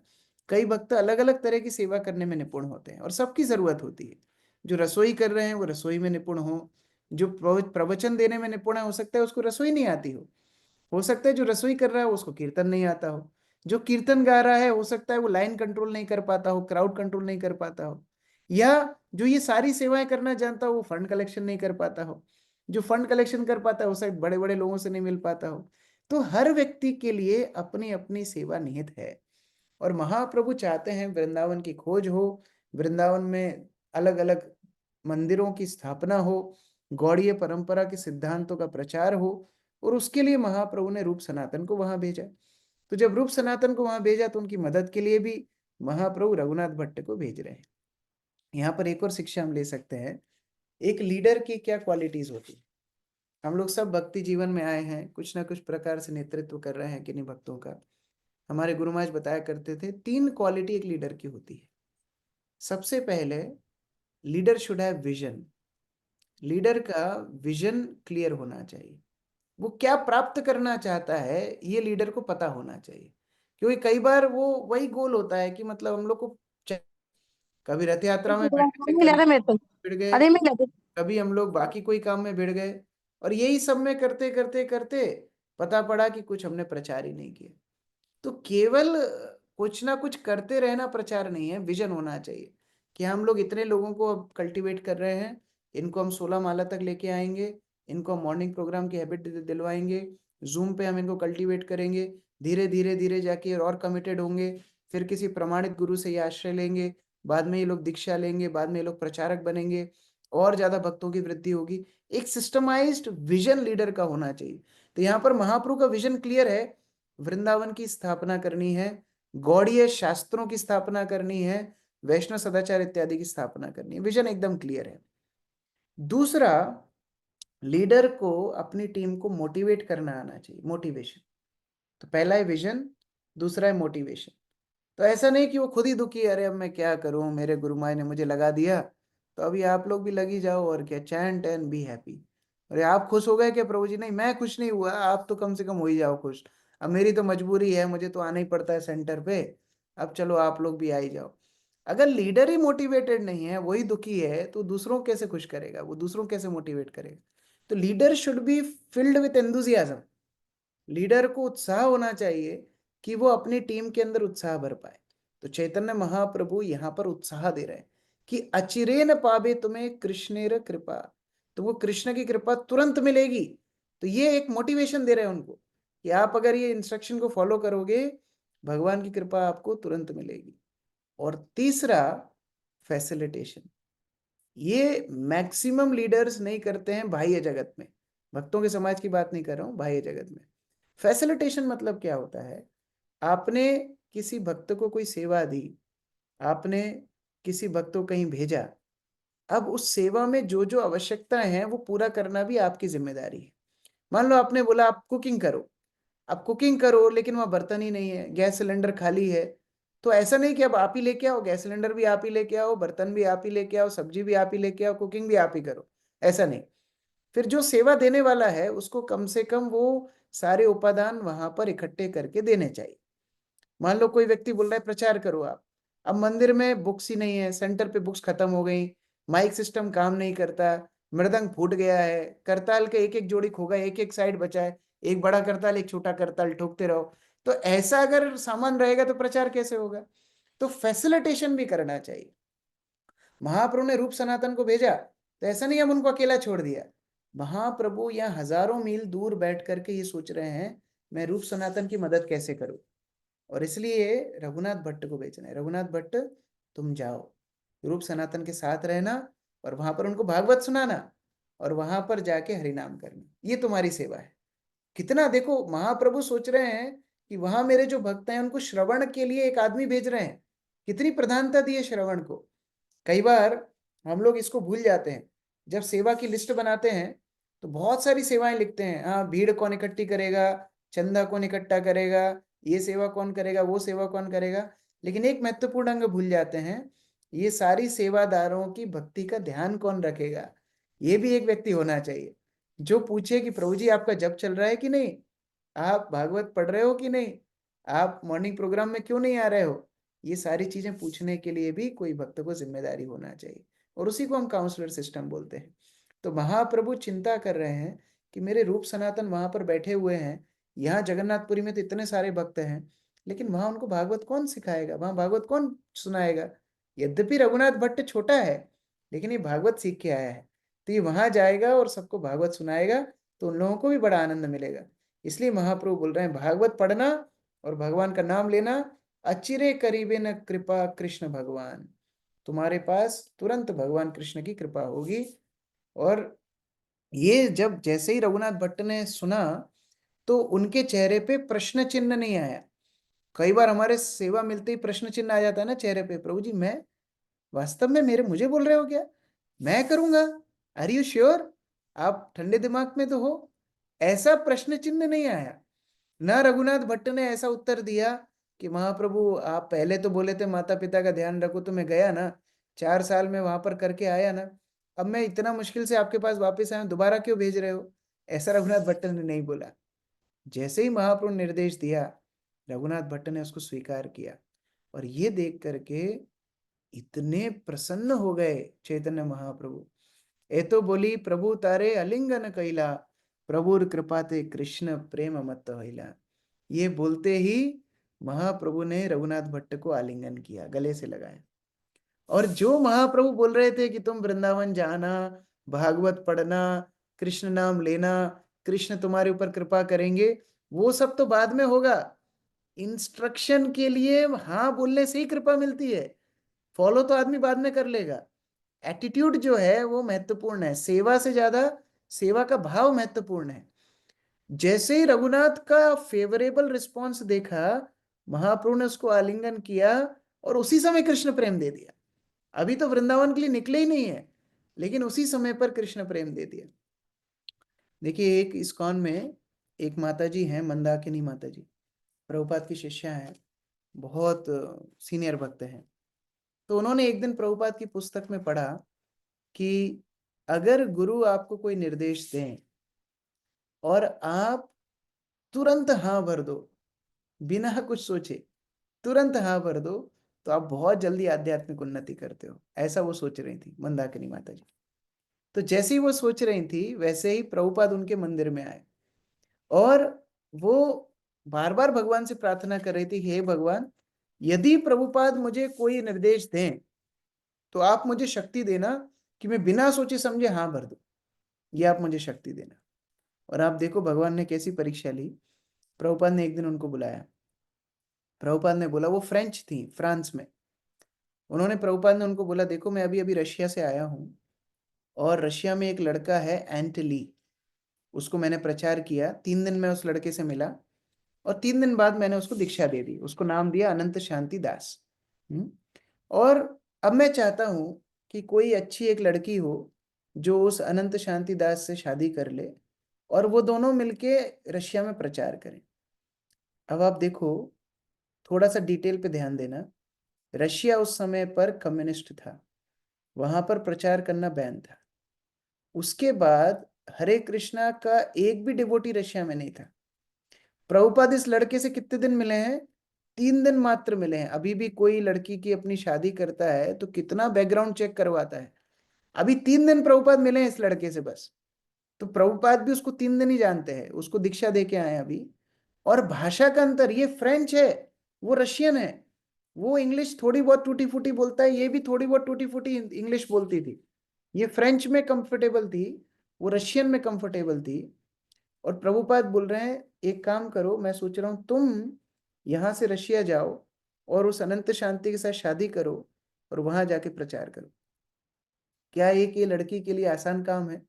कई भक्त अलग अलग तरह की सेवा करने में निपुण होते हैं और सबकी जरूरत होती है। जो रसोई कर रहे हैं वो रसोई में निपुण हो, जो प्रवचन देने में निपुण है, हो सकता है उसको रसोई नहीं आती हो सकता है जो रसोई कर रहा है उसको कीर्तन नहीं आता हो, जो कीर्तन गा रहा है हो सकता है वो लाइन कंट्रोल नहीं कर पाता हो, क्राउड कंट्रोल नहीं कर पाता हो, या जो ये सारी सेवाएं करना जानता हो वो फंड कलेक्शन नहीं कर पाता हो, जो फंड कलेक्शन कर पाता है वो शायद बड़े बड़े लोगों से नहीं मिल पाता हो। तो हर व्यक्ति के लिए अपनी अपनी सेवा निहित है। और महाप्रभु चाहते हैं वृंदावन की खोज हो, वृंदावन में अलग अलग मंदिरों की स्थापना हो, गौड़ीय परंपरा के सिद्धांतों का प्रचार हो, और उसके लिए महाप्रभु ने रूप सनातन को वहां भेजा। तो जब रूप सनातन को वहां भेजा तो उनकी मदद के लिए भी महाप्रभु रघुनाथ भट्ट को भेज रहे हैं। यहाँ पर एक और शिक्षा हम ले सकते हैं, एक लीडर की क्या क्वालिटीज होती है। हम लोग सब भक्ति जीवन में आए हैं, कुछ ना कुछ प्रकार से नेतृत्व कर रहे हैं किन्हीं भक्तों का। हमारे गुरु महाराज बताया करते थे 3 क्वालिटी एक लीडर की होती है। सबसे पहले, leader should have vision. Leader का विजन क्लियर होना चाहिए, वो क्या प्राप्त करना चाहता है ये लीडर को पता होना चाहिए। क्योंकि कई बार वो वही गोल होता है कि मतलब हम लोग को कभी रथ यात्रा में बैठे थे, मिला कभी था मेरे को। भिड़ गए, अरे मिला था। कभी हम लोग बाकी कोई काम में भिड़ गए, और यही सब में करते करते करते पता पड़ा कि कुछ हमने प्रचार ही नहीं किया। तो केवल कुछ ना कुछ करते रहना प्रचार नहीं है, विजन होना चाहिए कि हम लोग इतने लोगों को अब कल्टीवेट कर रहे हैं, इनको हम 16 माला तक लेके आएंगे, इनको हम मॉर्निंग प्रोग्राम की हैबिट दिलवाएंगे, जूम पे हम इनको कल्टीवेट करेंगे, धीरे धीरे धीरे जाके और कमिटेड होंगे, फिर किसी प्रमाणित गुरु से ये आश्रय लेंगे, बाद में ये लोग दीक्षा लेंगे, बाद में ये लोग प्रचारक बनेंगे, और ज्यादा भक्तों की वृद्धि होगी। एक सिस्टमाइज्ड विजन लीडर का होना चाहिए। तो यहाँ पर महाप्रभु का विजन क्लियर है, वृंदावन की स्थापना करनी है, गौड़ीय शास्त्रों की स्थापना करनी है, वैष्णव सदाचार इत्यादि की स्थापना करनी है, विजन एकदम क्लियर है। दूसरा, लीडर को अपनी टीम को मोटिवेट करना आना चाहिए, मोटिवेशन। तो पहला है विजन, दूसरा है मोटिवेशन। तो ऐसा नहीं कि वो खुद ही दुखी है, अरे अब मैं क्या करूं, मेरे गुरु माई ने मुझे लगा दिया, तो अभी आप लोग भी लगी जाओ और क्या, चैन टैन बी हैप्पी। अरे आप खुश हो गए क्या प्रभु जी? नहीं, मैं खुश नहीं हुआ, आप तो कम से कम हो ही जाओ खुश। अब मेरी तो मजबूरी है, मुझे तो आना ही पड़ता है सेंटर पे, अब चलो आप लोग भी आ ही जाओ। अगर लीडर ही मोटिवेटेड नहीं है, वही दुखी है, तो दूसरों को कैसे खुश करेगा, वो दूसरों को कैसे मोटिवेट करेगा? तो leader should be filled with enthusiasm. Leader को उत्साह होना चाहिए कि वो अपनी टीम के अंदर उत्साह भर पाए। तो चैतन्य महाप्रभु यहाँ पर उत्साह दे रहे हैं कि अचिरेन पावे तुम्हें कृष्णेर कृपा, तो वो कृष्ण की कृपा तुरंत मिलेगी। तो ये एक मोटिवेशन दे रहे हैं उनको कि आप अगर ये इंस्ट्रक्शन को फॉलो करोगे, भगवान की कृपा आपको तुरंत मिलेगी। और तीसरा, फैसिलिटेशन। ये मैक्सिमम लीडर्स नहीं करते हैं बाह्य जगत में, भक्तों के समाज की बात नहीं कर रहा हूं, बाह्य जगत में। फैसिलिटेशन मतलब क्या होता है? आपने किसी भक्त को कोई सेवा दी, आपने किसी भक्त को कहीं भेजा, अब उस सेवा में जो जो आवश्यकताएं हैं वो पूरा करना भी आपकी जिम्मेदारी है। मान लो आपने बोला आप कुकिंग करो, अब कुकिंग करो लेकिन वहां बर्तन ही नहीं है, गैस सिलेंडर खाली है, तो ऐसा नहीं कि अब आप ही लेके आओ, गैस सिलेंडर भी आप ही लेके आओ, बर्तन भी आप ही लेके आओ, सब्जी भी आप ही लेके आओ, कुकिंग भी आप ही करो, ऐसा नहीं। फिर जो सेवा देने वाला है उसको कम से कम वो सारे उपादान वहां पर इकट्ठे करके देने चाहिए। मान लो कोई व्यक्ति बोल रहा है प्रचार करो आप, अब मंदिर में बुक्स ही नहीं है, सेंटर पे बुक्स खत्म हो गई, माइक सिस्टम काम नहीं करता, मृदंग फूट गया है, करताल के एक एक जोड़ी खो गए, एक एक साइड बचा है, एक बड़ा करताल एक छोटा करताल ठोकते रहो, तो ऐसा अगर सामान रहेगा तो प्रचार कैसे होगा? तो फैसिलिटेशन भी करना चाहिए। महाप्रभु ने रूप सनातन को भेजा तो ऐसा नहीं हम उनको अकेला छोड़ दिया, महाप्रभु यहाँ हजारों मील दूर बैठ करके ये सोच रहे हैं मैं रूप सनातन की मदद कैसे करूं। और इसलिए रघुनाथ भट्ट को भेजना है, रघुनाथ भट्ट तुम जाओ, रूप सनातन के साथ रहना और वहां पर उनको भागवत सुनाना और वहां पर जाके हरिनाम करना, ये तुम्हारी सेवा है। कितना देखो, महाप्रभु सोच रहे हैं कि वहां मेरे जो भक्त हैं उनको श्रवण के लिए एक आदमी भेज रहे हैं, कितनी प्रधानता दी है श्रवण को। कई बार हम लोग इसको भूल जाते हैं, जब सेवा की लिस्ट बनाते हैं तो बहुत सारी सेवाएं लिखते हैं, हाँ भीड़ कौन इकट्ठी करेगा, चंदा कौन इकट्ठा करेगा, ये सेवा कौन करेगा, वो सेवा कौन करेगा, लेकिन एक महत्वपूर्ण अंग भूल जाते हैं, ये सारी सेवादारों की भक्ति का ध्यान कौन रखेगा। ये भी एक व्यक्ति होना चाहिए जो पूछे कि प्रभु जी आपका जप चल रहा है कि नहीं, आप भागवत पढ़ रहे हो कि नहीं, आप मॉर्निंग प्रोग्राम में क्यों नहीं आ रहे हो। ये सारी चीजें पूछने के लिए भी कोई भक्त को जिम्मेदारी होना चाहिए, और उसी को हम काउंसलर सिस्टम बोलते हैं। तो महाप्रभु चिंता कर रहे हैं कि मेरे रूप सनातन वहां पर बैठे हुए हैं, यहाँ जगन्नाथपुरी में तो इतने सारे भक्त हैं, लेकिन वहां उनको भागवत कौन सिखाएगा, वहां भागवत कौन सुनाएगा। यद्यपि रघुनाथ भट्ट छोटा है लेकिन ये भागवत सीख के आया है, तो ये वहां जाएगा और सबको भागवत सुनाएगा, तो उन लोगों को भी बड़ा आनंद मिलेगा। इसलिए महाप्रभु बोल रहे हैं भागवत पढ़ना और भगवान का नाम लेना, अचिरे करीबे न कृपा कृष्ण भगवान, तुम्हारे पास तुरंत भगवान कृष्ण की कृपा होगी। और ये जब जैसे ही रघुनाथ भट्ट ने सुना तो उनके चेहरे पे प्रश्न चिन्ह नहीं आया। कई बार हमारे सेवा मिलते ही प्रश्न चिन्ह आ जाता है ना चेहरे पे, प्रभु जी मैं वास्तव में मेरे मुझे बोल रहे हो क्या, मैं करूंगा, आर यू श्योर, आप ठंडे दिमाग में तो हो। ऐसा प्रश्न चिन्ह नहीं आया। ना रघुनाथ भट्ट ने ऐसा उत्तर दिया कि महाप्रभु आप पहले तो बोले थे माता पिता का ध्यान रखो, तो मैं गया ना, 4 साल में वहां पर करके आया ना, अब मैं इतना मुश्किल से आपके पास वापस आया, दोबारा क्यों भेज रहे हो। ऐसा रघुनाथ भट्ट ने नहीं बोला। जैसे ही महाप्रभु ने निर्देश दिया, रघुनाथ भट्ट ने उसको स्वीकार किया। और ये देख करके इतने प्रसन्न हो गए चैतन्य महाप्रभु, ए तो बोली प्रभु तारे अलिंगन कैला, प्रभुर कृपा ते कृष्ण प्रेम मत होइला। ये बोलते ही महाप्रभु ने रघुनाथ भट्ट को आलिंगन किया, गले से लगाया। और जो महाप्रभु बोल रहे थे कि तुम वृंदावन जाना, भागवत पढ़ना, कृष्ण नाम लेना, कृष्ण तुम्हारे ऊपर कृपा करेंगे, वो सब तो बाद में होगा। इंस्ट्रक्शन के लिए हाँ बोलने से ही कृपा मिलती है, फॉलो तो आदमी बाद में कर लेगा। एटीट्यूड जो है वो महत्वपूर्ण है, सेवा से ज्यादा सेवा का भाव महत्वपूर्ण है। जैसे ही रघुनाथ का फेवरेबल रिस्पॉन्स देखा, महाप्रभु ने उसको आलिंगन किया और उसी समय कृष्ण प्रेम दे दिया। अभी तो वृंदावन के लिए निकले ही नहीं है, लेकिन उसी समय पर कृष्ण प्रेम दे दिया। देखिए एक इस्कॉन में एक माता जी हैं, मंदाकिनी माता जी, प्रभुपाद की शिष्या हैं, बहुत सीनियर भक्त हैं। तो उन्होंने एक दिन प्रभुपाद की पुस्तक में पढ़ा कि अगर गुरु आपको कोई निर्देश दें और आप तुरंत हाँ भर दो, बिना कुछ सोचे तुरंत हाँ भर दो, तो आप बहुत जल्दी आध्यात्मिक उन्नति करते हो। ऐसा वो सोच रही थी मंदाकिनी माता जी। तो जैसे ही वो सोच रही थी वैसे ही प्रभुपाद उनके मंदिर में आए और वो बार बार भगवान से प्रार्थना कर रही थी, हे भगवान, यदि प्रभुपाद मुझे कोई निर्देश दें तो आप मुझे शक्ति देना कि मैं बिना सोचे समझे हाँ भर दूं। ये आप मुझे शक्ति देना। और आप देखो भगवान ने कैसी परीक्षा ली। प्रभुपाद ने एक दिन उनको बुलाया। प्रभुपाद ने बोला, वो फ्रेंच थी, फ्रांस में। उन्होंने प्रभुपाद ने उनको बोला, देखो मैं अभी अभी रशिया से आया हूँ, और रशिया में एक लड़का है एंटली, उसको मैंने प्रचार किया। 3 दिन में उस लड़के से मिला, और 3 दिन बाद मैंने उसको दीक्षा दे दी। उसको नाम दिया अनंत शांति दास। और अब मैं चाहता हूँ कि कोई अच्छी एक लड़की हो जो उस अनंत शांति दास से शादी कर ले, और वो दोनों मिलके रशिया में प्रचार करें। अब आप देखो, थोड़ा सा डिटेल पे ध्यान देना। रशिया उस समय पर कम्युनिस्ट था, वहां पर प्रचार करना बैन था। उसके बाद हरे कृष्णा का एक भी डिवोटी रशिया में नहीं था। प्रभुपाद इस लड़के से कितने दिन मिले हैं? 3 दिन मात्र मिले हैं। अभी भी कोई लड़की की अपनी शादी करता है तो कितना बैकग्राउंड चेक करवाता है। अभी 3 दिन प्रभुपाद मिले हैं इस लड़के से बस। तो प्रभुपाद भी उसको 3 दिन ही जानते हैं, उसको दीक्षा दे के आए हैं अभी। और भाषा का अंतर, ये फ्रेंच है, वो रशियन है। वो इंग्लिश थोड़ी बहुत टूटी फूटी बोलता है, ये भी थोड़ी बहुत टूटी फूटी इंग्लिश बोलती थी। ये फ्रेंच में कंफर्टेबल थी, वो रशियन में कंफर्टेबल थी। और प्रभुपाद बोल रहे हैं, एक काम करो, मैं सोच रहा हूं तुम यहां से रशिया जाओ और उस अनंत शांति के साथ शादी करो और वहां जाके प्रचार करो। क्या एक ये लड़की के लिए आसान काम है?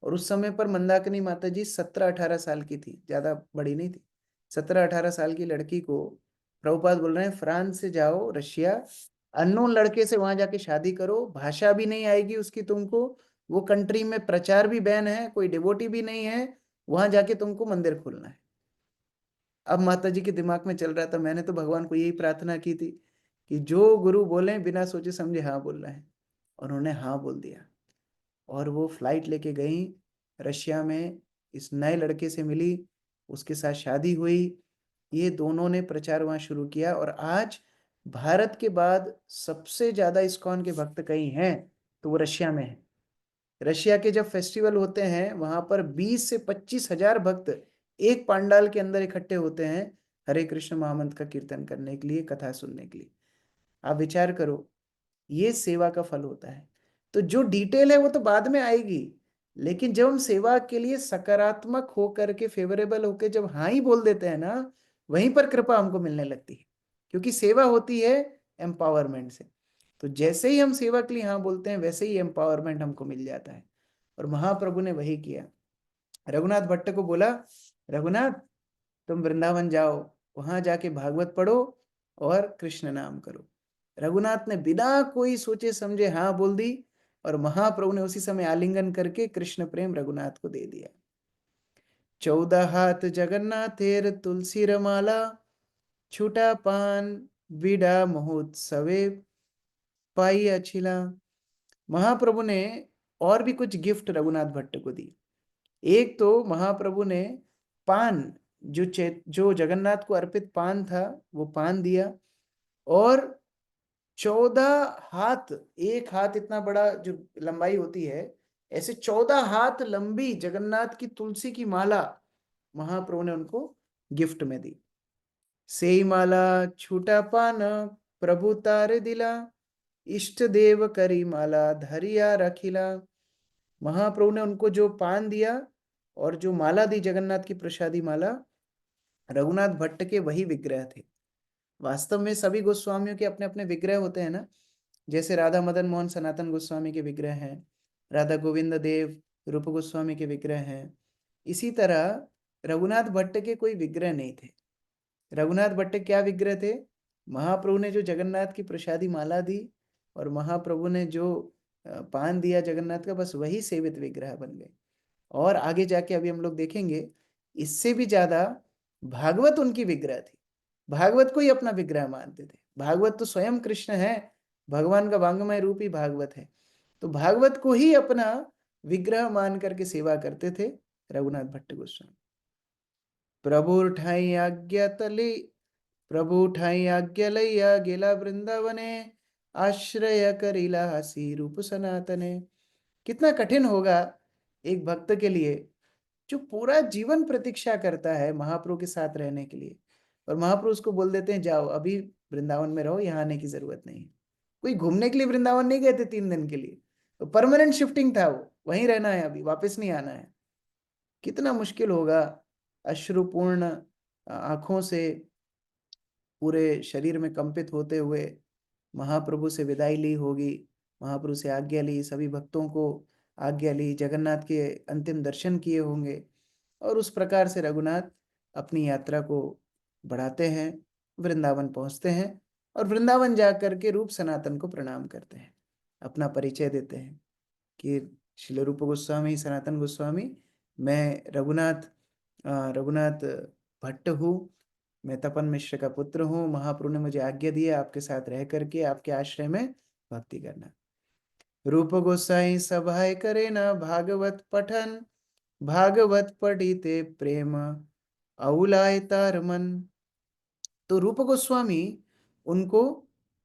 और उस समय पर मंदाकिनी माता जी 17-18 साल की थी, ज्यादा बड़ी नहीं थी। 17-18 साल की लड़की को प्रभुपाद बोल रहे हैं, फ्रांस से जाओ रशिया, अननोन लड़के से वहां जाके शादी करो, भाषा भी नहीं आएगी उसकी तुमको, वो कंट्री में प्रचार भी बैन है, कोई डिवोटी भी नहीं है, वहां जाके तुमको मंदिर खोलना है। अब माता जी के दिमाग में चल रहा था, मैंने तो भगवान को यही प्रार्थना की थी कि जो गुरु बोले बिना सोचे समझे हाँ बोलना है। और उन्होंने हाँ बोल दिया, और वो फ्लाइट लेके गई रशिया में, इस नए लड़के से मिली, उसके साथ शादी हुई। ये दोनों ने प्रचार वहां शुरू किया, और आज भारत के बाद सबसे ज्यादा इस्कॉन के भक्त कहीं हैं तो वो रशिया में है। रशिया के जब फेस्टिवल होते हैं वहां पर 20 से 25 हजार भक्त एक पंडाल के अंदर इकट्ठे होते हैं, हरे कृष्ण महामंत्र का कीर्तन करने के लिए, कथा सुनने के लिए। आप विचार करो, ये सेवा का फल होता है। तो जो डिटेल है वो तो बाद में आएगी, लेकिन जब हम सेवा के लिए सकारात्मक होकर के, फेवरेबल होकर जब हाँ ही बोल देते हैं ना, वहीं पर कृपा हमको मिलने लगती है। क्योंकि सेवा होती है एम्पावरमेंट से। तो जैसे ही हम सेवा के लिए हाँ बोलते हैं, वैसे ही एम्पावरमेंट हमको मिल जाता है। और महाप्रभु ने वही किया। रघुनाथ भट्ट को बोला, रघुनाथ तुम वृंदावन जाओ, वहां जाके भागवत पढ़ो और कृष्ण नाम करो। रघुनाथ ने बिना कोई सोचे समझे हाँ बोल दी, और महाप्रभु ने उसी समय आलिंगन करके कृष्ण प्रेम रघुनाथ को दे दिया। 14 हाथ जगन्नाथेर तुलसी रमाला, छूटा पान बीड़ा महोत्सवे पाई अछिला। महाप्रभु ने और भी कुछ गिफ्ट रघुनाथ भट्ट को दी। एक तो महाप्रभु ने पान, जो जगन्नाथ को अर्पित पान था, वो पान दिया। और 14 हाथ, एक हाथ इतना बड़ा जो लंबाई होती है, ऐसे 14 हाथ लंबी जगन्नाथ की तुलसी की माला महाप्रभु ने उनको गिफ्ट में दी। सेई माला छूटा पान प्रभु तारे दिला, इष्ट देव करी माला धरिया रखिला। महाप्रभु ने उनको जो पान दिया और जो माला दी, जगन्नाथ की प्रसादी माला, रघुनाथ भट्ट के वही विग्रह थे। वास्तव में सभी गोस्वामियों के अपने अपने विग्रह होते हैं ना। जैसे राधा मदन मोहन सनातन गोस्वामी के विग्रह हैं, राधा गोविंद देव रूप गोस्वामी के विग्रह हैं। इसी तरह रघुनाथ भट्ट के कोई विग्रह नहीं थे। रघुनाथ भट्ट क्या विग्रह थे? महाप्रभु ने जो जगन्नाथ की प्रसादी माला दी और महाप्रभु ने जो पान दिया जगन्नाथ का, बस वही सेवित विग्रह बन गए। और आगे जाके अभी हम लोग देखेंगे, इससे भी ज्यादा भागवत उनकी विग्रह थी। भागवत को ही अपना विग्रह मानते थे। भागवत तो स्वयं कृष्ण है, भगवान का वांग्मय रूप ही भागवत है। तो भागवत को ही अपना विग्रह मान करके सेवा करते थे रघुनाथ भट्ट गोस्वामी। प्रभु ठाई आज्ञा तले, प्रभु ठाई आज्ञा लैया गेला वृंदावने, आश्रय करिला हसी रूप सनातने। कितना कठिन होगा एक भक्त के लिए जो पूरा जीवन प्रतीक्षा करता है महाप्रभु के साथ रहने के लिए, और महाप्रभु उसको बोल देते हैं जाओ अभी वृंदावन में रहो, यहाँ आने की जरूरत नहीं है। कोई घूमने के लिए वृंदावन नहीं गए थे 3 दिन के लिए, तो परमानेंट शिफ्टिंग था, वो वहीं रहना है, अभी वापस नहीं आना है। कितना मुश्किल होगा, अश्रुपूर्ण आंखों से पूरे शरीर में कंपित होते हुए महाप्रभु से विदाई ली होगी, महाप्रभु से आज्ञा ली, सभी भक्तों को आज्ञा ली, जगन्नाथ के अंतिम दर्शन किए होंगे, और उस प्रकार से रघुनाथ अपनी यात्रा को बढ़ाते हैं, वृंदावन पहुंचते हैं, और वृंदावन जाकर के रूप सनातन को प्रणाम करते हैं, अपना परिचय देते हैं कि श्रील रूप गोस्वामी सनातन गोस्वामी, मैं रघुनाथ भट्ट हूँ, मैं तपन मिश्र का पुत्र हूँ, महाप्रभु ने मुझे आज्ञा दी है आपके साथ रह करके आपके आश्रय में भक्ति करना। रूप गोसाई सभाए करे न भागवत पठन, भागवत पढ़िते प्रेम अउलाय तार मन। तो रूप गोस्वामी उनको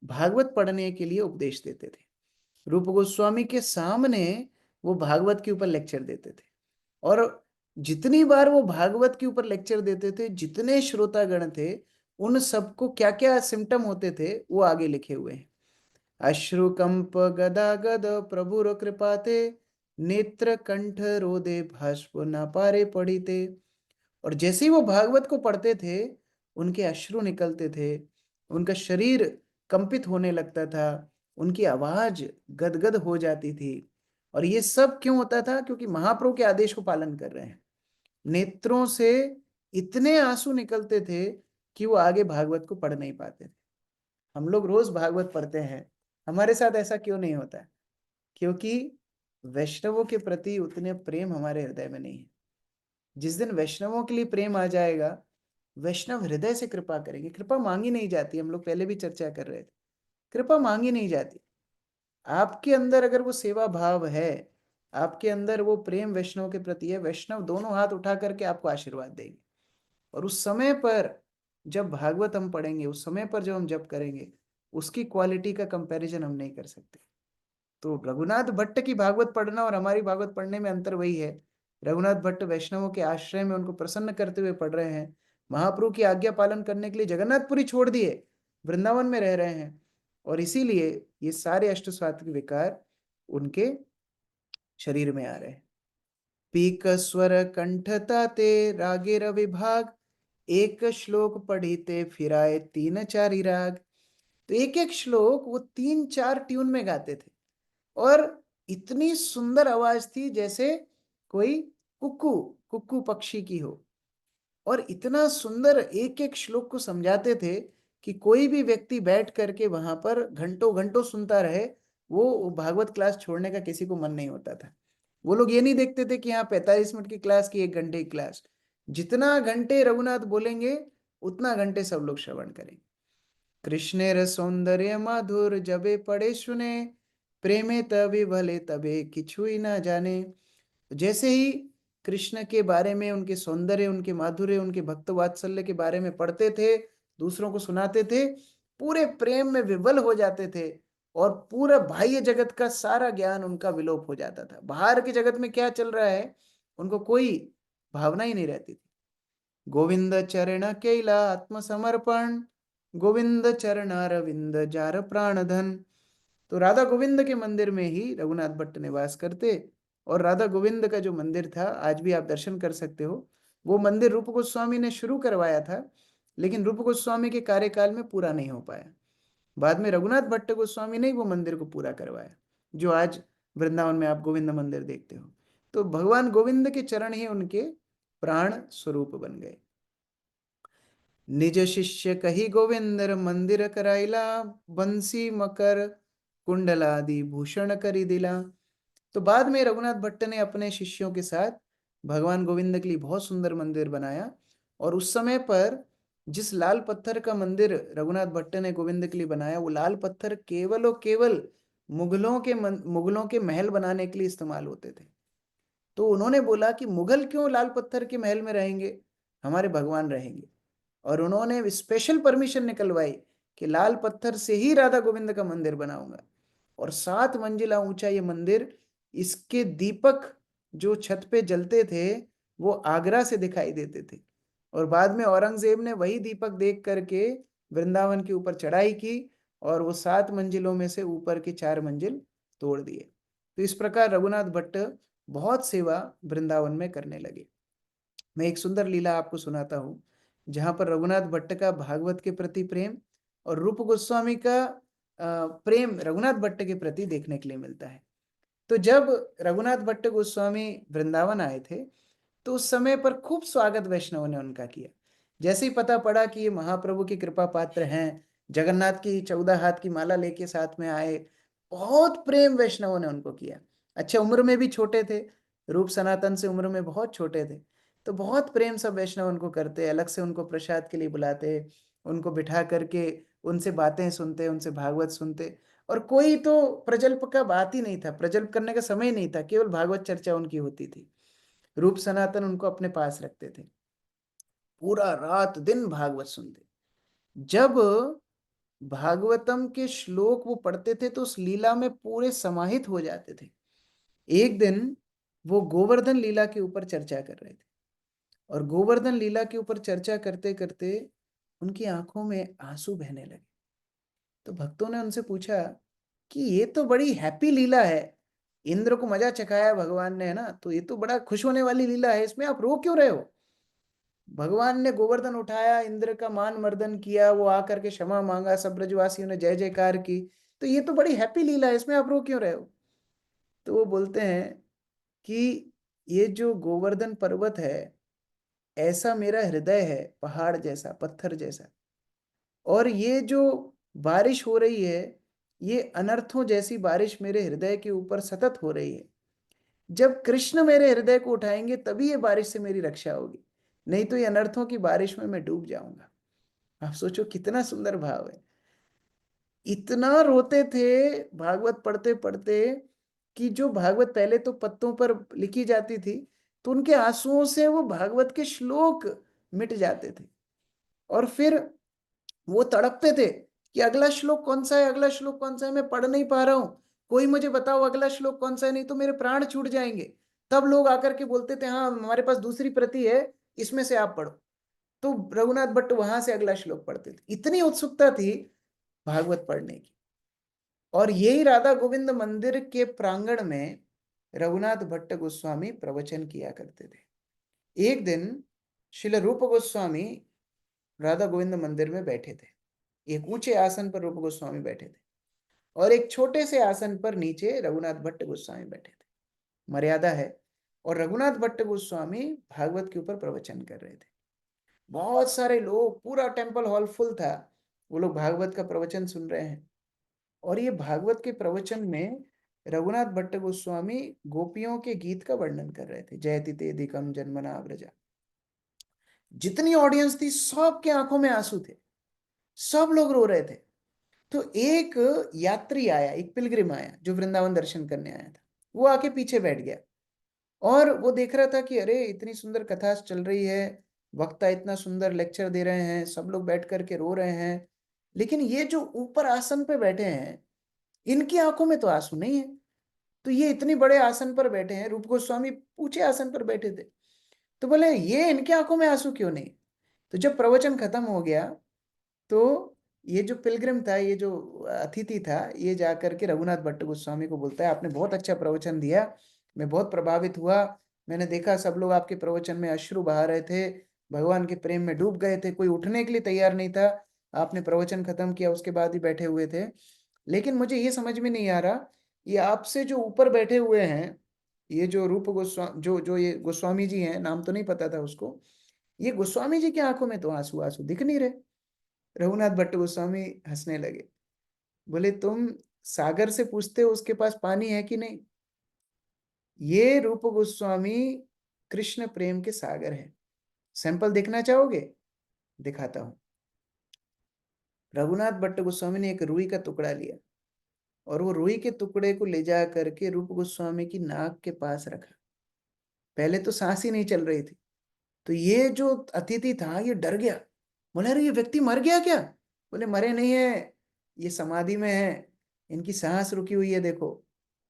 भागवत पढ़ने के लिए उपदेश देते थे। रूप गोस्वामी के सामने वो भागवत के ऊपर लेक्चर देते थे, और जितनी बार वो भागवत के ऊपर लेक्चर देते थे, जितने श्रोतागण थे, उन सबको क्या क्या सिम्टम होते थे वो आगे लिखे हुए हैं। अश्रुकंप गदागद प्रभुर कृपाते, नेत्र कंठ रोदे भाष्प न पारे पढ़िते। और जैसे ही वो भागवत को पढ़ते थे, उनके अश्रु निकलते थे, उनका शरीर कंपित होने लगता था, उनकी आवाज गदगद हो जाती थी। और ये सब क्यों होता था? क्योंकि महाप्रभु के आदेश को पालन कर रहे हैं। नेत्रों से इतने आंसू निकलते थे कि वो आगे भागवत को पढ़ नहीं पाते थे। हम लोग रोज भागवत पढ़ते हैं, हमारे साथ ऐसा क्यों नहीं होता? क्योंकि वैष्णवों के प्रति उतने प्रेम हमारे हृदय में नहीं है। जिस दिन वैष्णवों के लिए प्रेम आ जाएगा, वैष्णव हृदय से कृपा करेंगे। कृपा मांगी नहीं जाती, हम लोग पहले भी चर्चा कर रहे थे, कृपा मांगी नहीं जाती। आपके अंदर अगर वो सेवा भाव है, आपके अंदर वो प्रेम वैष्णव के प्रति है, वैष्णव दोनों हाथ उठा करके आपको आशीर्वाद देंगे। और उस समय पर जब भागवत हम पढ़ेंगे, उस समय पर जब हम जप करेंगे, उसकी क्वालिटी का कंपैरिजन हम नहीं कर सकते। तो रघुनाथ भट्ट की भागवत पढ़ना और हमारी भागवत पढ़ने में अंतर वही है। रघुनाथ भट्ट वैष्णवों के आश्रय में उनको प्रसन्न करते हुए पढ़ रहे हैं, महाप्रभु की आज्ञा पालन करने के लिए जगन्नाथपुरी छोड़ दिए, वृंदावन में रह रहे हैं, और इसीलिए ये सारे अष्ट सात्विक विकार उनके शरीर में आ रहे हैं। पीक स्वर कंठता ते रागे रविभाग, एक श्लोक पढ़ीते फिराए तीन चारि राग। तो एक एक श्लोक वो 3-4 ट्यून में गाते थे, और इतनी सुंदर आवाज थी जैसे कोई कुक्कू कुक्कू पक्षी की हो, और इतना सुंदर एक एक श्लोक को समझाते थे कि कोई भी व्यक्ति बैठ करके वहां पर घंटों घंटों सुनता रहे, वो भागवत क्लास छोड़ने का किसी को मन नहीं होता था। वो लोग ये नहीं देखते थे कि हाँ 45 मिनट की क्लास की 1 घंटे की क्लास, जितना घंटे रघुनाथ बोलेंगे उतना घंटे सब लोग श्रवण करेंगे। कृष्णेर सौंदर्य माधुर जबे पड़े सुने, प्रेमे तबे भले तबे किछुई ना जाने। जैसे ही कृष्ण के बारे में, उनके सौंदर्य, उनके माधुर्य, उनके भक्त वात्सल्य के बारे में पढ़ते थे, दूसरों को सुनाते थे, पूरे प्रेम में विवल हो जाते थे, और पूरा बाह्य जगत का सारा ज्ञान उनका विलोप हो जाता था। बाहर के जगत में क्या चल रहा है उनको कोई भावना ही नहीं रहती थी। गोविंद चरण कैला आत्मसमर्पण, गोविंद चरण अरविंद जार प्राण धन। तो राधा गोविंद के मंदिर में ही रघुनाथ भट्ट निवास करते, और राधा गोविंद का जो मंदिर था आज भी आप दर्शन कर सकते हो। वो मंदिर रूप गोस्वामी ने शुरू करवाया था, लेकिन रूप गोस्वामी के कार्यकाल में पूरा नहीं हो पाया। बाद में रघुनाथ भट्ट गोस्वामी ने वो मंदिर को पूरा करवाया, जो आज वृंदावन में आप गोविंद मंदिर देखते हो। तो भगवान गोविंद के चरण ही उनके प्राण स्वरूप बन गए। निज शिष्य कही गोविंदर मंदिर कराइला, बंसी मकर कुंडलादि भूषण करी दिला। तो बाद में रघुनाथ भट्ट ने अपने शिष्यों के साथ भगवान गोविंद के लिए बहुत सुंदर मंदिर बनाया, और उस समय पर जिस लाल पत्थर का मंदिर रघुनाथ भट्ट ने गोविंद के लिए बनाया, वो लाल पत्थर केवल और केवल मुगलों के महल बनाने के लिए इस्तेमाल होते थे। तो उन्होंने बोला कि मुगल क्यों लाल पत्थर के महल में रहेंगे, हमारे भगवान रहेंगे। और उन्होंने स्पेशल परमिशन निकलवाई कि लाल पत्थर से ही राधा गोविंद का मंदिर बनाऊंगा। और 7 मंजिला ऊंचा ये मंदिर, इसके दीपक जो छत पे जलते थे वो आगरा से दिखाई देते थे। और बाद में औरंगजेब ने वही दीपक देख करके वृंदावन के ऊपर चढ़ाई की और वो 7 मंजिलों में से ऊपर की 4 मंजिल तोड़ दिए। तो इस प्रकार रघुनाथ भट्ट बहुत सेवा वृंदावन में करने लगे। मैं एक सुंदर लीला आपको सुनाता हूँ, जहाँ पर रघुनाथ भट्ट का भागवत के प्रति प्रेम और रूप गोस्वामी का प्रेम रघुनाथ भट्ट के प्रति देखने के लिए मिलता है। तो जब रघुनाथ भट्ट गोस्वामी वृंदावन आए थे, तो उस समय पर खूब स्वागत वैष्णवों ने उनका किया। जैसे ही पता पड़ा कि ये महाप्रभु की कृपा पात्र हैं, जगन्नाथ की 14 हाथ की माला लेके साथ में आए, बहुत प्रेम वैष्णवों ने उनको किया। अच्छा, उम्र में भी छोटे थे, रूप सनातन से उम्र में बहुत छोटे थे, तो बहुत प्रेम सब वैष्णव उनको करते, अलग से उनको प्रसाद के लिए बुलाते, उनको बिठा करके उनसे बातें सुनते, उनसे भागवत सुनते। और कोई तो प्रजल्प का बात ही नहीं था, प्रजल्प करने का समय नहीं था, केवल भागवत चर्चा उनकी होती थी। रूप सनातन उनको अपने पास रखते थे, पूरा रात दिन भागवत सुनते। जब भागवतम के श्लोक वो पढ़ते थे तो उस लीला में पूरे समाहित हो जाते थे। एक दिन वो गोवर्धन लीला के ऊपर चर्चा कर रहे थे, और गोवर्धन लीला के ऊपर चर्चा करते करते उनकी आंखों में आंसू बहने लगे। तो भक्तों ने उनसे पूछा कि ये तो बड़ी हैप्पी लीला है, इंद्र को मजा चखाया भगवान ने, है ना, तो ये तो बड़ा खुश होने वाली लीला है, इसमें आप रो क्यों रहे हो? भगवान ने गोवर्धन उठाया, इंद्र का मान मर्दन किया, वो आकर के क्षमा मांगा, सब ब्रजवासियों ने जय जयकार की, तो ये तो बड़ी हैप्पी लीला है, इसमें आप रो क्यों रहे हो? तो वो बोलते हैं कि ये जो गोवर्धन पर्वत है, ऐसा मेरा हृदय है, पहाड़ जैसा, पत्थर जैसा। और ये जो बारिश हो रही है, ये अनर्थों जैसी बारिश मेरे हृदय के ऊपर सतत हो रही है। जब कृष्ण मेरे हृदय को उठाएंगे तभी ये बारिश से मेरी रक्षा होगी, नहीं तो ये अनर्थों की बारिश में मैं डूब जाऊंगा। आप सोचो कितना सुंदर भाव है। इतना रोते थे भागवत पढ़ते पढ़ते कि जो भागवत पहले तो पत्तों पर लिखी जाती थी, तो उनके आंसुओं से वो भागवत के श्लोक मिट जाते थे। और फिर वो तड़पते थे कि अगला श्लोक कौन सा है, अगला श्लोक कौन सा है, मैं पढ़ नहीं पा रहा हूं, कोई मुझे बताओ अगला श्लोक कौन सा है, नहीं तो मेरे प्राण छूट जाएंगे। तब लोग आकर के बोलते थे, हाँ हमारे पास दूसरी प्रति है, इसमें से आप पढ़ो। तो रघुनाथ भट्ट वहां से अगला श्लोक पढ़ते थे, इतनी उत्सुकता थी भागवत पढ़ने की। और यही राधा गोविंद मंदिर के प्रांगण में रघुनाथ भट्ट गोस्वामी प्रवचन किया करते थे। एक दिन श्रील रूप गोस्वामी राधा गोविंद मंदिर में बैठे थे। एक ऊंचे आसन पर रूप गोस्वामी बैठे थे और एक छोटे से आसन पर नीचे रघुनाथ भट्ट गोस्वामी बैठे थे। मर्यादा है। और रघुनाथ भट्ट गोस्वामी भागवत के ऊपर प्रवचन कर रहे थे। बहुत सारे लोग, पूरा टेम्पल हॉल फुल था, वो लोग भागवत का प्रवचन सुन रहे हैं। और ये भागवत के प्रवचन में रघुनाथ भट्ट गोस्वामी गोपियों के गीत का वर्णन कर रहे थे, जयति तेदिकम जन्मना व्रजा। जितनी ऑडियंस थी सबके आंखों में आंसू थे, सब लोग रो रहे थे। तो एक यात्री आया, एक पिलग्रिम आया जो वृंदावन दर्शन करने आया था, वो आके पीछे बैठ गया। और वो देख रहा था कि अरे इतनी सुंदर कथा चल रही है, वक्ता इतना सुंदर लेक्चर दे रहे हैं, सब लोग बैठ करके रो रहे हैं, लेकिन ये जो ऊपर आसन पे बैठे हैं इनकी आंखों में तो आंसू नहीं है। तो ये इतनी बड़े आसन पर बैठे हैं, रूप गोस्वामी ऊंचे आसन पर बैठे थे, तो बोले ये इनकी आंखों में आंसू क्यों नहीं? तो जब प्रवचन खत्म हो गया, तो ये जो पिलग्रिम था, ये जो अतिथि था, ये जाकर के रघुनाथ भट्ट गोस्वामी को बोलता है, आपने बहुत अच्छा प्रवचन दिया, मैं बहुत प्रभावित हुआ, मैंने देखा सब लोग आपके प्रवचन में अश्रु बहा रहे थे, भगवान के प्रेम में डूब गए थे, कोई उठने के लिए तैयार नहीं था। आपने प्रवचन खत्म किया उसके बाद ही बैठे हुए थे, लेकिन मुझे ये समझ में नहीं आ रहा, ये आपसे जो ऊपर बैठे हुए हैं, ये जो रूप गोस्वामी, जो जो ये गोस्वामी जी हैं, नाम तो नहीं पता था उसको, ये गोस्वामी जी की आंखों में तो आंसू आंसू दिख नहीं रहे। रघुनाथ भट्ट गोस्वामी हंसने लगे, बोले तुम सागर से पूछते हो उसके पास पानी है कि नहीं? ये रूप गोस्वामी कृष्ण प्रेम के सागर है। सैंपल देखना चाहोगे? दिखाता हूं। रघुनाथ भट्ट गोस्वामी ने एक रुई का टुकड़ा लिया और वो रुई के टुकड़े को ले जा करके रूप गोस्वामी की नाक के पास रखा। पहले तो सांस ही नहीं चल रही थी, तो ये जो अतिथि था ये डर गया, बोले अरे ये व्यक्ति मर गया क्या? बोले मरे नहीं है, ये समाधि में है, इनकी सांस रुकी हुई है, देखो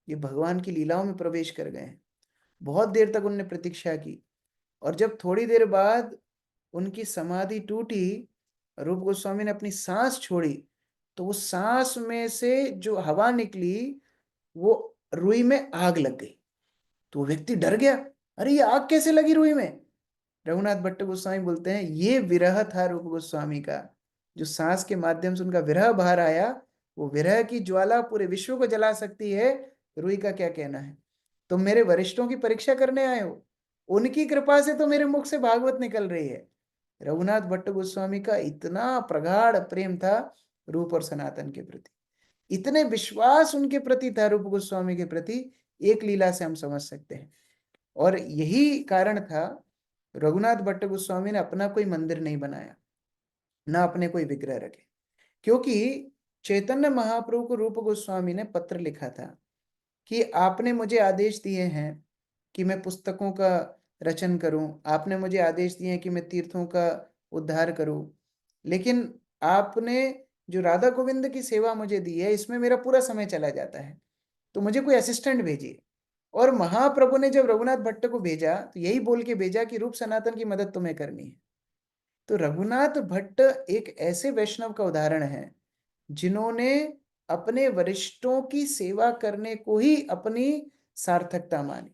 ये भगवान की लीलाओं में प्रवेश कर गए हैं। बहुत देर तक उनने प्रतीक्षा की, और जब थोड़ी देर बाद उनकी समाधि टूटी, रूप गोस्वामी ने अपनी सांस छोड़ी, तो उस सांस में से जो हवा निकली वो रुई में आग लग गई। तो वो व्यक्ति डर गया, अरे ये आग कैसे लगी रुई में? रघुनाथ भट्ट गोस्वामी बोलते हैं ये विरह था रूप गोस्वामी का, जो सांस के माध्यम से उनका विरह बाहर आया। वो विरह की ज्वाला पूरे विश्व को जला सकती है, रुई का क्या कहना है? तुम मेरे वरिष्ठों की परीक्षा करने आए हो, उनकी कृपा से तो मेरे मुख से भागवत निकल रही है। रघुनाथ भट्ट गोस्वामी का इतना प्रगाढ़ प्रेम था रूप और सनातन के प्रति, इतने विश्वास उनके प्रति था रूप गोस्वामी के प्रति, एक लीला से हम समझ सकते हैं। और यही कारण था रघुनाथ भट्ट गोस्वामी ने अपना कोई मंदिर नहीं बनाया, ना अपने कोई विग्रह रखे, क्योंकि चैतन्य महाप्रभु को रूप गोस्वामी ने पत्र लिखा था कि आपने मुझे आदेश दिए हैं कि मैं पुस्तकों का रचन करूं, आपने मुझे आदेश दिए हैं कि मैं तीर्थों का उद्धार करूं, लेकिन आपने जो राधा गोविंद की सेवा मुझे दी है इसमें मेरा पूरा समय चला जाता है, तो मुझे कोई असिस्टेंट भेजिए। और महाप्रभु ने जब रघुनाथ भट्ट को भेजा तो यही बोल के भेजा कि रूप सनातन की मदद तुम्हें करनी है। तो रघुनाथ भट्ट एक ऐसे वैष्णव का उदाहरण है जिन्होंने अपने वरिष्ठों की सेवा करने को ही अपनी सार्थकता मानी।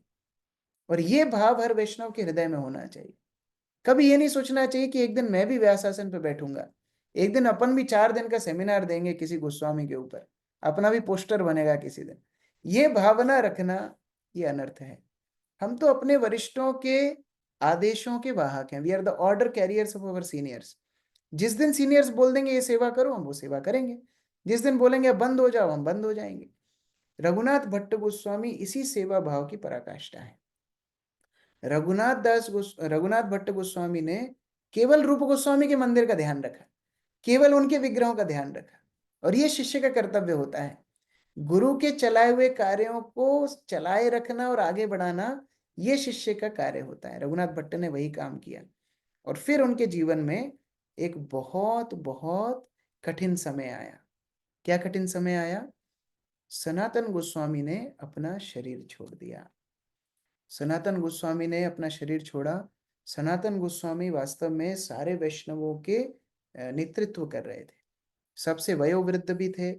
और ये भाव हर वैष्णव के हृदय में होना चाहिए। कभी ये नहीं सोचना चाहिए कि एक दिन मैं भी व्यासासन पे बैठूंगा, एक दिन अपन भी 4 दिन का सेमिनार देंगे किसी गोस्वामी के ऊपर, अपना भी पोस्टर बनेगा किसी दिन। ये भावना रखना ये अनर्थ है। हम तो अपने वरिष्ठों के आदेशों के वाहक हैं, we are the order carriers of our seniors. जिस दिन सीनियर्स बोल देंगे ये सेवा करो, हम वो सेवा करेंगे। जिस दिन बोलेंगे अब बंद हो जाओ, हम बंद हो जाएंगे। रघुनाथ भट्ट गोस्वामी इसी सेवा भाव की पराकाष्ठा है। रघुनाथ भट्ट गोस्वामी ने केवल रूप गोस्वामी के मंदिर का ध्यान रखा, केवल उनके विग्रहों का ध्यान रखा। और ये शिष्य का कर्तव्य होता है, गुरु के चलाए हुए कार्यों को चलाए रखना और आगे बढ़ाना, ये शिष्य का कार्य होता है। रघुनाथ भट्ट ने वही काम किया। और फिर उनके जीवन में एक बहुत बहुत कठिन समय आया। क्या कठिन समय आया? सनातन गोस्वामी ने अपना शरीर छोड़ दिया। सनातन गोस्वामी ने अपना शरीर छोड़ा। सनातन गोस्वामी वास्तव में सारे वैष्णवों के नेतृत्व कर रहे थे, सबसे वयोवृद्ध भी थे,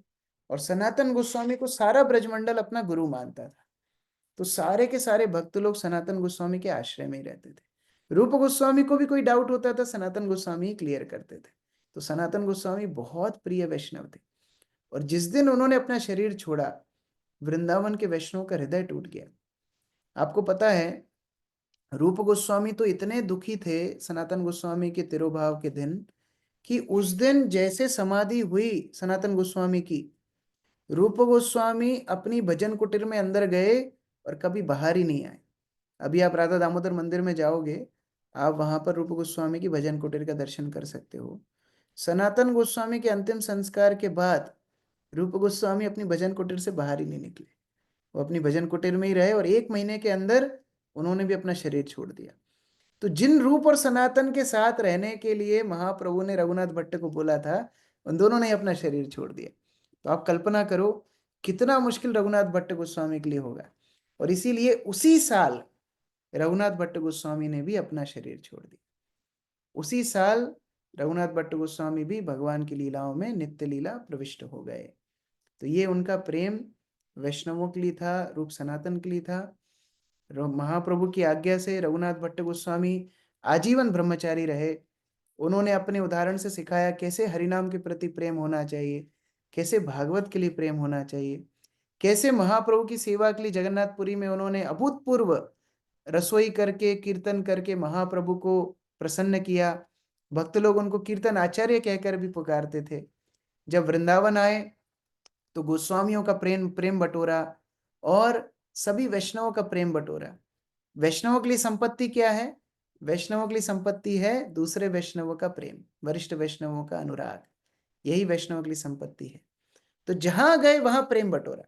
और सनातन गोस्वामी को सारा ब्रजमंडल अपना गुरु मानता था। तो सारे के सारे भक्त लोग सनातन गोस्वामी के आश्रय में ही रहते थे। रूप गोस्वामी को भी कोई डाउट होता था, सनातन गोस्वामी ही क्लियर करते थे। तो सनातन गोस्वामी बहुत प्रिय वैष्णव थे। और जिस दिन उन्होंने अपना शरीर छोड़ा, वृंदावन के वैष्णव का हृदय टूट गया। आपको पता है, रूप गोस्वामी तो इतने दुखी थे सनातन गोस्वामी के तिरोभाव के दिन, कि उस दिन जैसे समाधि हुई सनातन गोस्वामी की, रूप गोस्वामी अपनी भजन कुटीर में अंदर गए और कभी बाहर ही नहीं आए। अभी आप राधा दामोदर मंदिर में जाओगे, आप वहां पर रूप गोस्वामी की भजन कुटीर का दर्शन कर सकते हो। सनातन गोस्वामी के अंतिम संस्कार के बाद रूप गोस्वामी अपनी भजन कुटीर से बाहर ही नहीं निकले। वो अपनी भजन कुटीर में ही रहे और 1 महीने के अंदर उन्होंने भी अपना शरीर छोड़ दिया। तो जिन रूप और सनातन के साथ रहने के लिए महाप्रभु ने रघुनाथ भट्ट को बोला था, उन दोनों ने अपना शरीर छोड़ दिया। तो आप कल्पना करो कितना मुश्किल रघुनाथ भट्ट गोस्वामी के लिए होगा। और इसीलिए उसी साल रघुनाथ भट्ट गोस्वामी ने भी अपना शरीर छोड़ दिया। उसी साल रघुनाथ भट्ट गोस्वामी भी भगवान की लीलाओं में नित्य लीला प्रविष्ट हो गए। तो ये उनका प्रेम वैष्णवों के लिए था, रूप सनातन के लिए था। महाप्रभु की आज्ञा से रघुनाथ भट्ट गोस्वामी आजीवन ब्रह्मचारी रहे। उन्होंने अपने उदाहरण से सिखाया कैसे हरिनाम के प्रति प्रेम होना चाहिए, कैसे भागवत के लिए प्रेम होना चाहिए, कैसे महाप्रभु की सेवा के लिए जगन्नाथपुरी में उन्होंने अभूतपूर्व रसोई करके कीर्तन करके महाप्रभु को प्रसन्न किया। भक्त लोग उनको कीर्तन आचार्य कहकर भी पुकारते थे। जब वृंदावन आए तो गोस्वामियों का प्रेम प्रेम बटोरा और सभी वैष्णवों का प्रेम बटोरा। वैष्णवों के लिए संपत्ति क्या है? वैष्णवों के लिए संपत्ति है दूसरे वैष्णवों का प्रेम, वरिष्ठ वैष्णवों का अनुराग, यही वैष्णवों के लिए संपत्ति है। तो जहां गए वहां प्रेम बटोरा।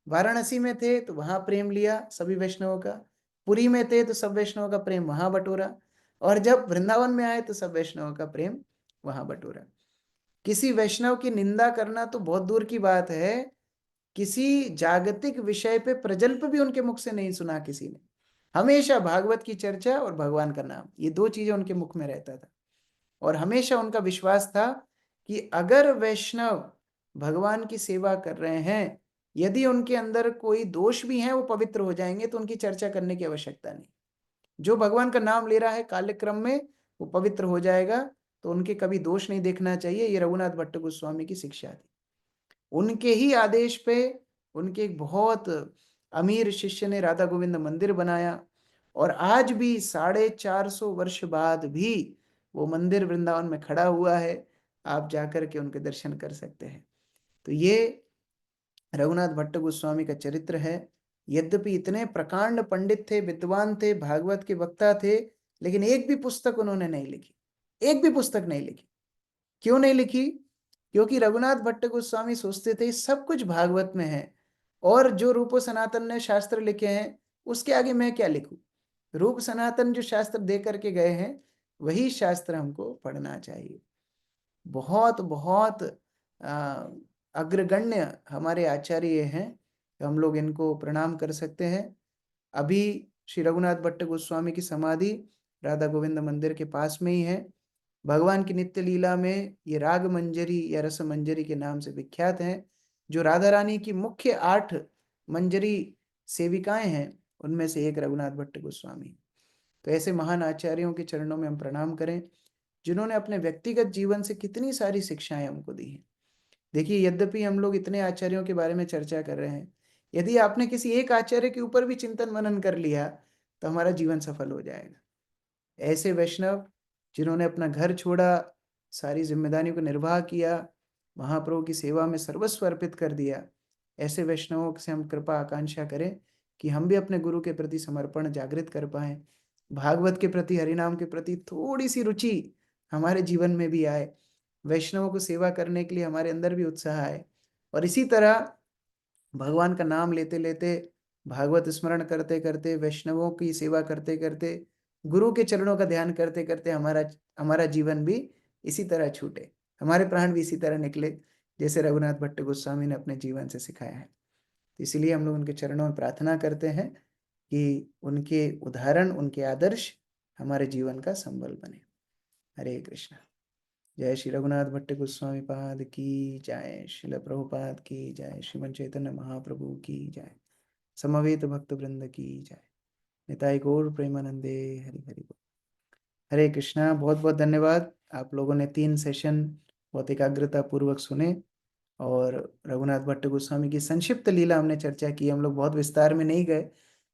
वाराणसी में थे तो वहां प्रेम लिया सभी वैष्णवों का, पुरी में थे तो सब वैष्णवों का प्रेम वहां बटोरा, और जब वृंदावन में आए तो सब वैष्णवों का प्रेम वहां बटोरा। किसी वैष्णव की निंदा करना तो बहुत दूर की बात है, किसी जागतिक विषय पे प्रजल्प भी उनके मुख से नहीं सुना किसी ने। हमेशा भागवत की चर्चा और भगवान का नाम, ये दो चीजें उनके मुख में रहता था। और हमेशा उनका विश्वास था कि अगर वैष्णव भगवान की सेवा कर रहे हैं, यदि उनके अंदर कोई दोष भी है वो पवित्र हो जाएंगे, तो उनकी चर्चा करने की आवश्यकता नहीं। जो भगवान का नाम ले रहा है कालक्रम में वो पवित्र हो जाएगा, तो उनके कभी दोष नहीं देखना चाहिए। ये रघुनाथ भट्ट गोस्वामी की शिक्षा थी। उनके ही आदेश पे उनके एक बहुत अमीर शिष्य ने राधा गोविंद मंदिर बनाया, और आज भी 450 वर्ष बाद भी वो मंदिर वृंदावन में खड़ा हुआ है। आप जाकर के उनके दर्शन कर सकते हैं। तो ये रघुनाथ भट्ट गोस्वामी का चरित्र है। यद्यपि इतने प्रकांड पंडित थे, विद्वान थे, भागवत के वक्ता थे, लेकिन एक भी पुस्तक उन्होंने नहीं लिखी, एक भी पुस्तक नहीं लिखी। क्यों नहीं लिखी? क्योंकि रघुनाथ भट्ट गोस्वामी सोचते थे सब कुछ भागवत में है, और जो रूप सनातन ने शास्त्र लिखे हैं उसके आगे मैं क्या लिखूं। रूप सनातन जो शास्त्र दे करके गए हैं वही शास्त्र हमको पढ़ना चाहिए। बहुत बहुत अग्रगण्य हमारे आचार्य हैं, तो हम लोग इनको प्रणाम कर सकते हैं। अभी श्री रघुनाथ भट्ट गोस्वामी की समाधि राधा गोविंद मंदिर के पास में ही है। भगवान की नित्य लीला में ये राग मंजरी या रस मंजरी के नाम से विख्यात हैं। जो राधा रानी की मुख्य 8 मंजरी सेविकाएं हैं उनमें से एक रघुनाथ भट्ट गोस्वामी। तो ऐसे महान आचार्यों के चरणों में हम प्रणाम करें, जिन्होंने अपने व्यक्तिगत जीवन से कितनी सारी शिक्षाएं हमको दी हैं। देखिए, यद्यपि हम लोग इतने आचार्यों के बारे में चर्चा कर रहे हैं, यदि आपने किसी एक आचार्य के ऊपर भी चिंतन मनन कर लिया तो हमारा जीवन सफल हो जाएगा। ऐसे वैष्णव जिन्होंने अपना घर छोड़ा, सारी जिम्मेदारियों को निर्वाह किया, महाप्रभु की सेवा में सर्वस्व अर्पित कर दिया, ऐसे वैष्णवों से हम कृपा आकांक्षा करें कि हम भी अपने गुरु के प्रति समर्पण जागृत कर पाएं, भागवत के प्रति, हरिनाम के प्रति थोड़ी सी रुचि हमारे जीवन में भी आए, वैष्णवों को सेवा करने के लिए हमारे अंदर भी उत्साह आए। और इसी तरह भगवान का नाम लेते लेते, भागवत स्मरण करते करते, वैष्णवों की सेवा करते करते, गुरु के चरणों का ध्यान करते करते हमारा हमारा जीवन भी इसी तरह छूटे, हमारे प्राण भी इसी तरह निकले जैसे रघुनाथ भट्ट गोस्वामी ने अपने जीवन से सिखाया है। इसलिए हम लोग उनके चरणों में प्रार्थना करते हैं कि उनके उदाहरण, उनके आदर्श हमारे जीवन का संबल बने। हरे कृष्णा। जय श्री रघुनाथ भट्ट गोस्वामी पाद की जय, श्रील प्रभुपाद की जय, श्रीमन चैतन्य महाप्रभु की जय, समवेत भक्त वृंद की जय, निताई गौर प्रेमानंदे। हरि हरि बोल। हरे कृष्णा। बहुत बहुत धन्यवाद। आप लोगों ने 3 सेशन बहुत एकाग्रता पूर्वक सुने, और रघुनाथ भट्ट गोस्वामी की संक्षिप्त लीला हमने चर्चा की। हम लोग बहुत विस्तार में नहीं गए,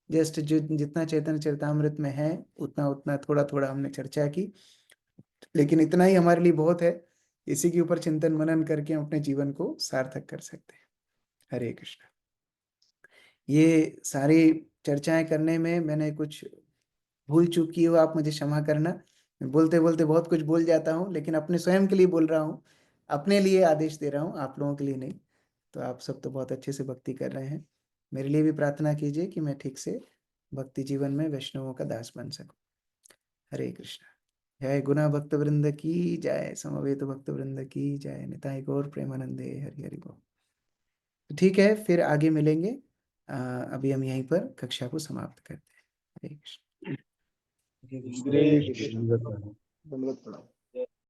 जस्ट जो जितना चैतन्य चरितामृत में है उतना उतना थोड़ा थोड़ा हमने चर्चा की, लेकिन इतना ही हमारे लिए बहुत है। इसी के ऊपर चिंतन मनन करके हम अपने जीवन को सार्थक कर सकते हैं। हरे कृष्ण। ये सारी चर्चाएं करने में मैंने कुछ भूल चूक की हो, आप मुझे क्षमा करना। मैं बोलते बोलते बहुत कुछ बोल जाता हूँ, लेकिन अपने स्वयं के लिए बोल रहा हूँ, अपने लिए आदेश दे रहा हूँ, आप लोगों के लिए नहीं। तो आप सब तो बहुत अच्छे से भक्ति कर रहे हैं, मेरे लिए भी प्रार्थना कीजिए कि मैं ठीक से भक्ति जीवन में वैष्णवों का दास बन सकूं। हरे कृष्ण। जय गुना भक्त वृंद की जय, समवेत भक्त वृंद की जय, निताई गौर प्रेमानंदे। हरि हरि बोल। तो ठीक है, फिर आगे मिलेंगे। अभी हम यहीं पर कक्षा को समाप्त करते हैं। हरे कृष्ण। हरे कृष्ण। दंडवत प्रणाम।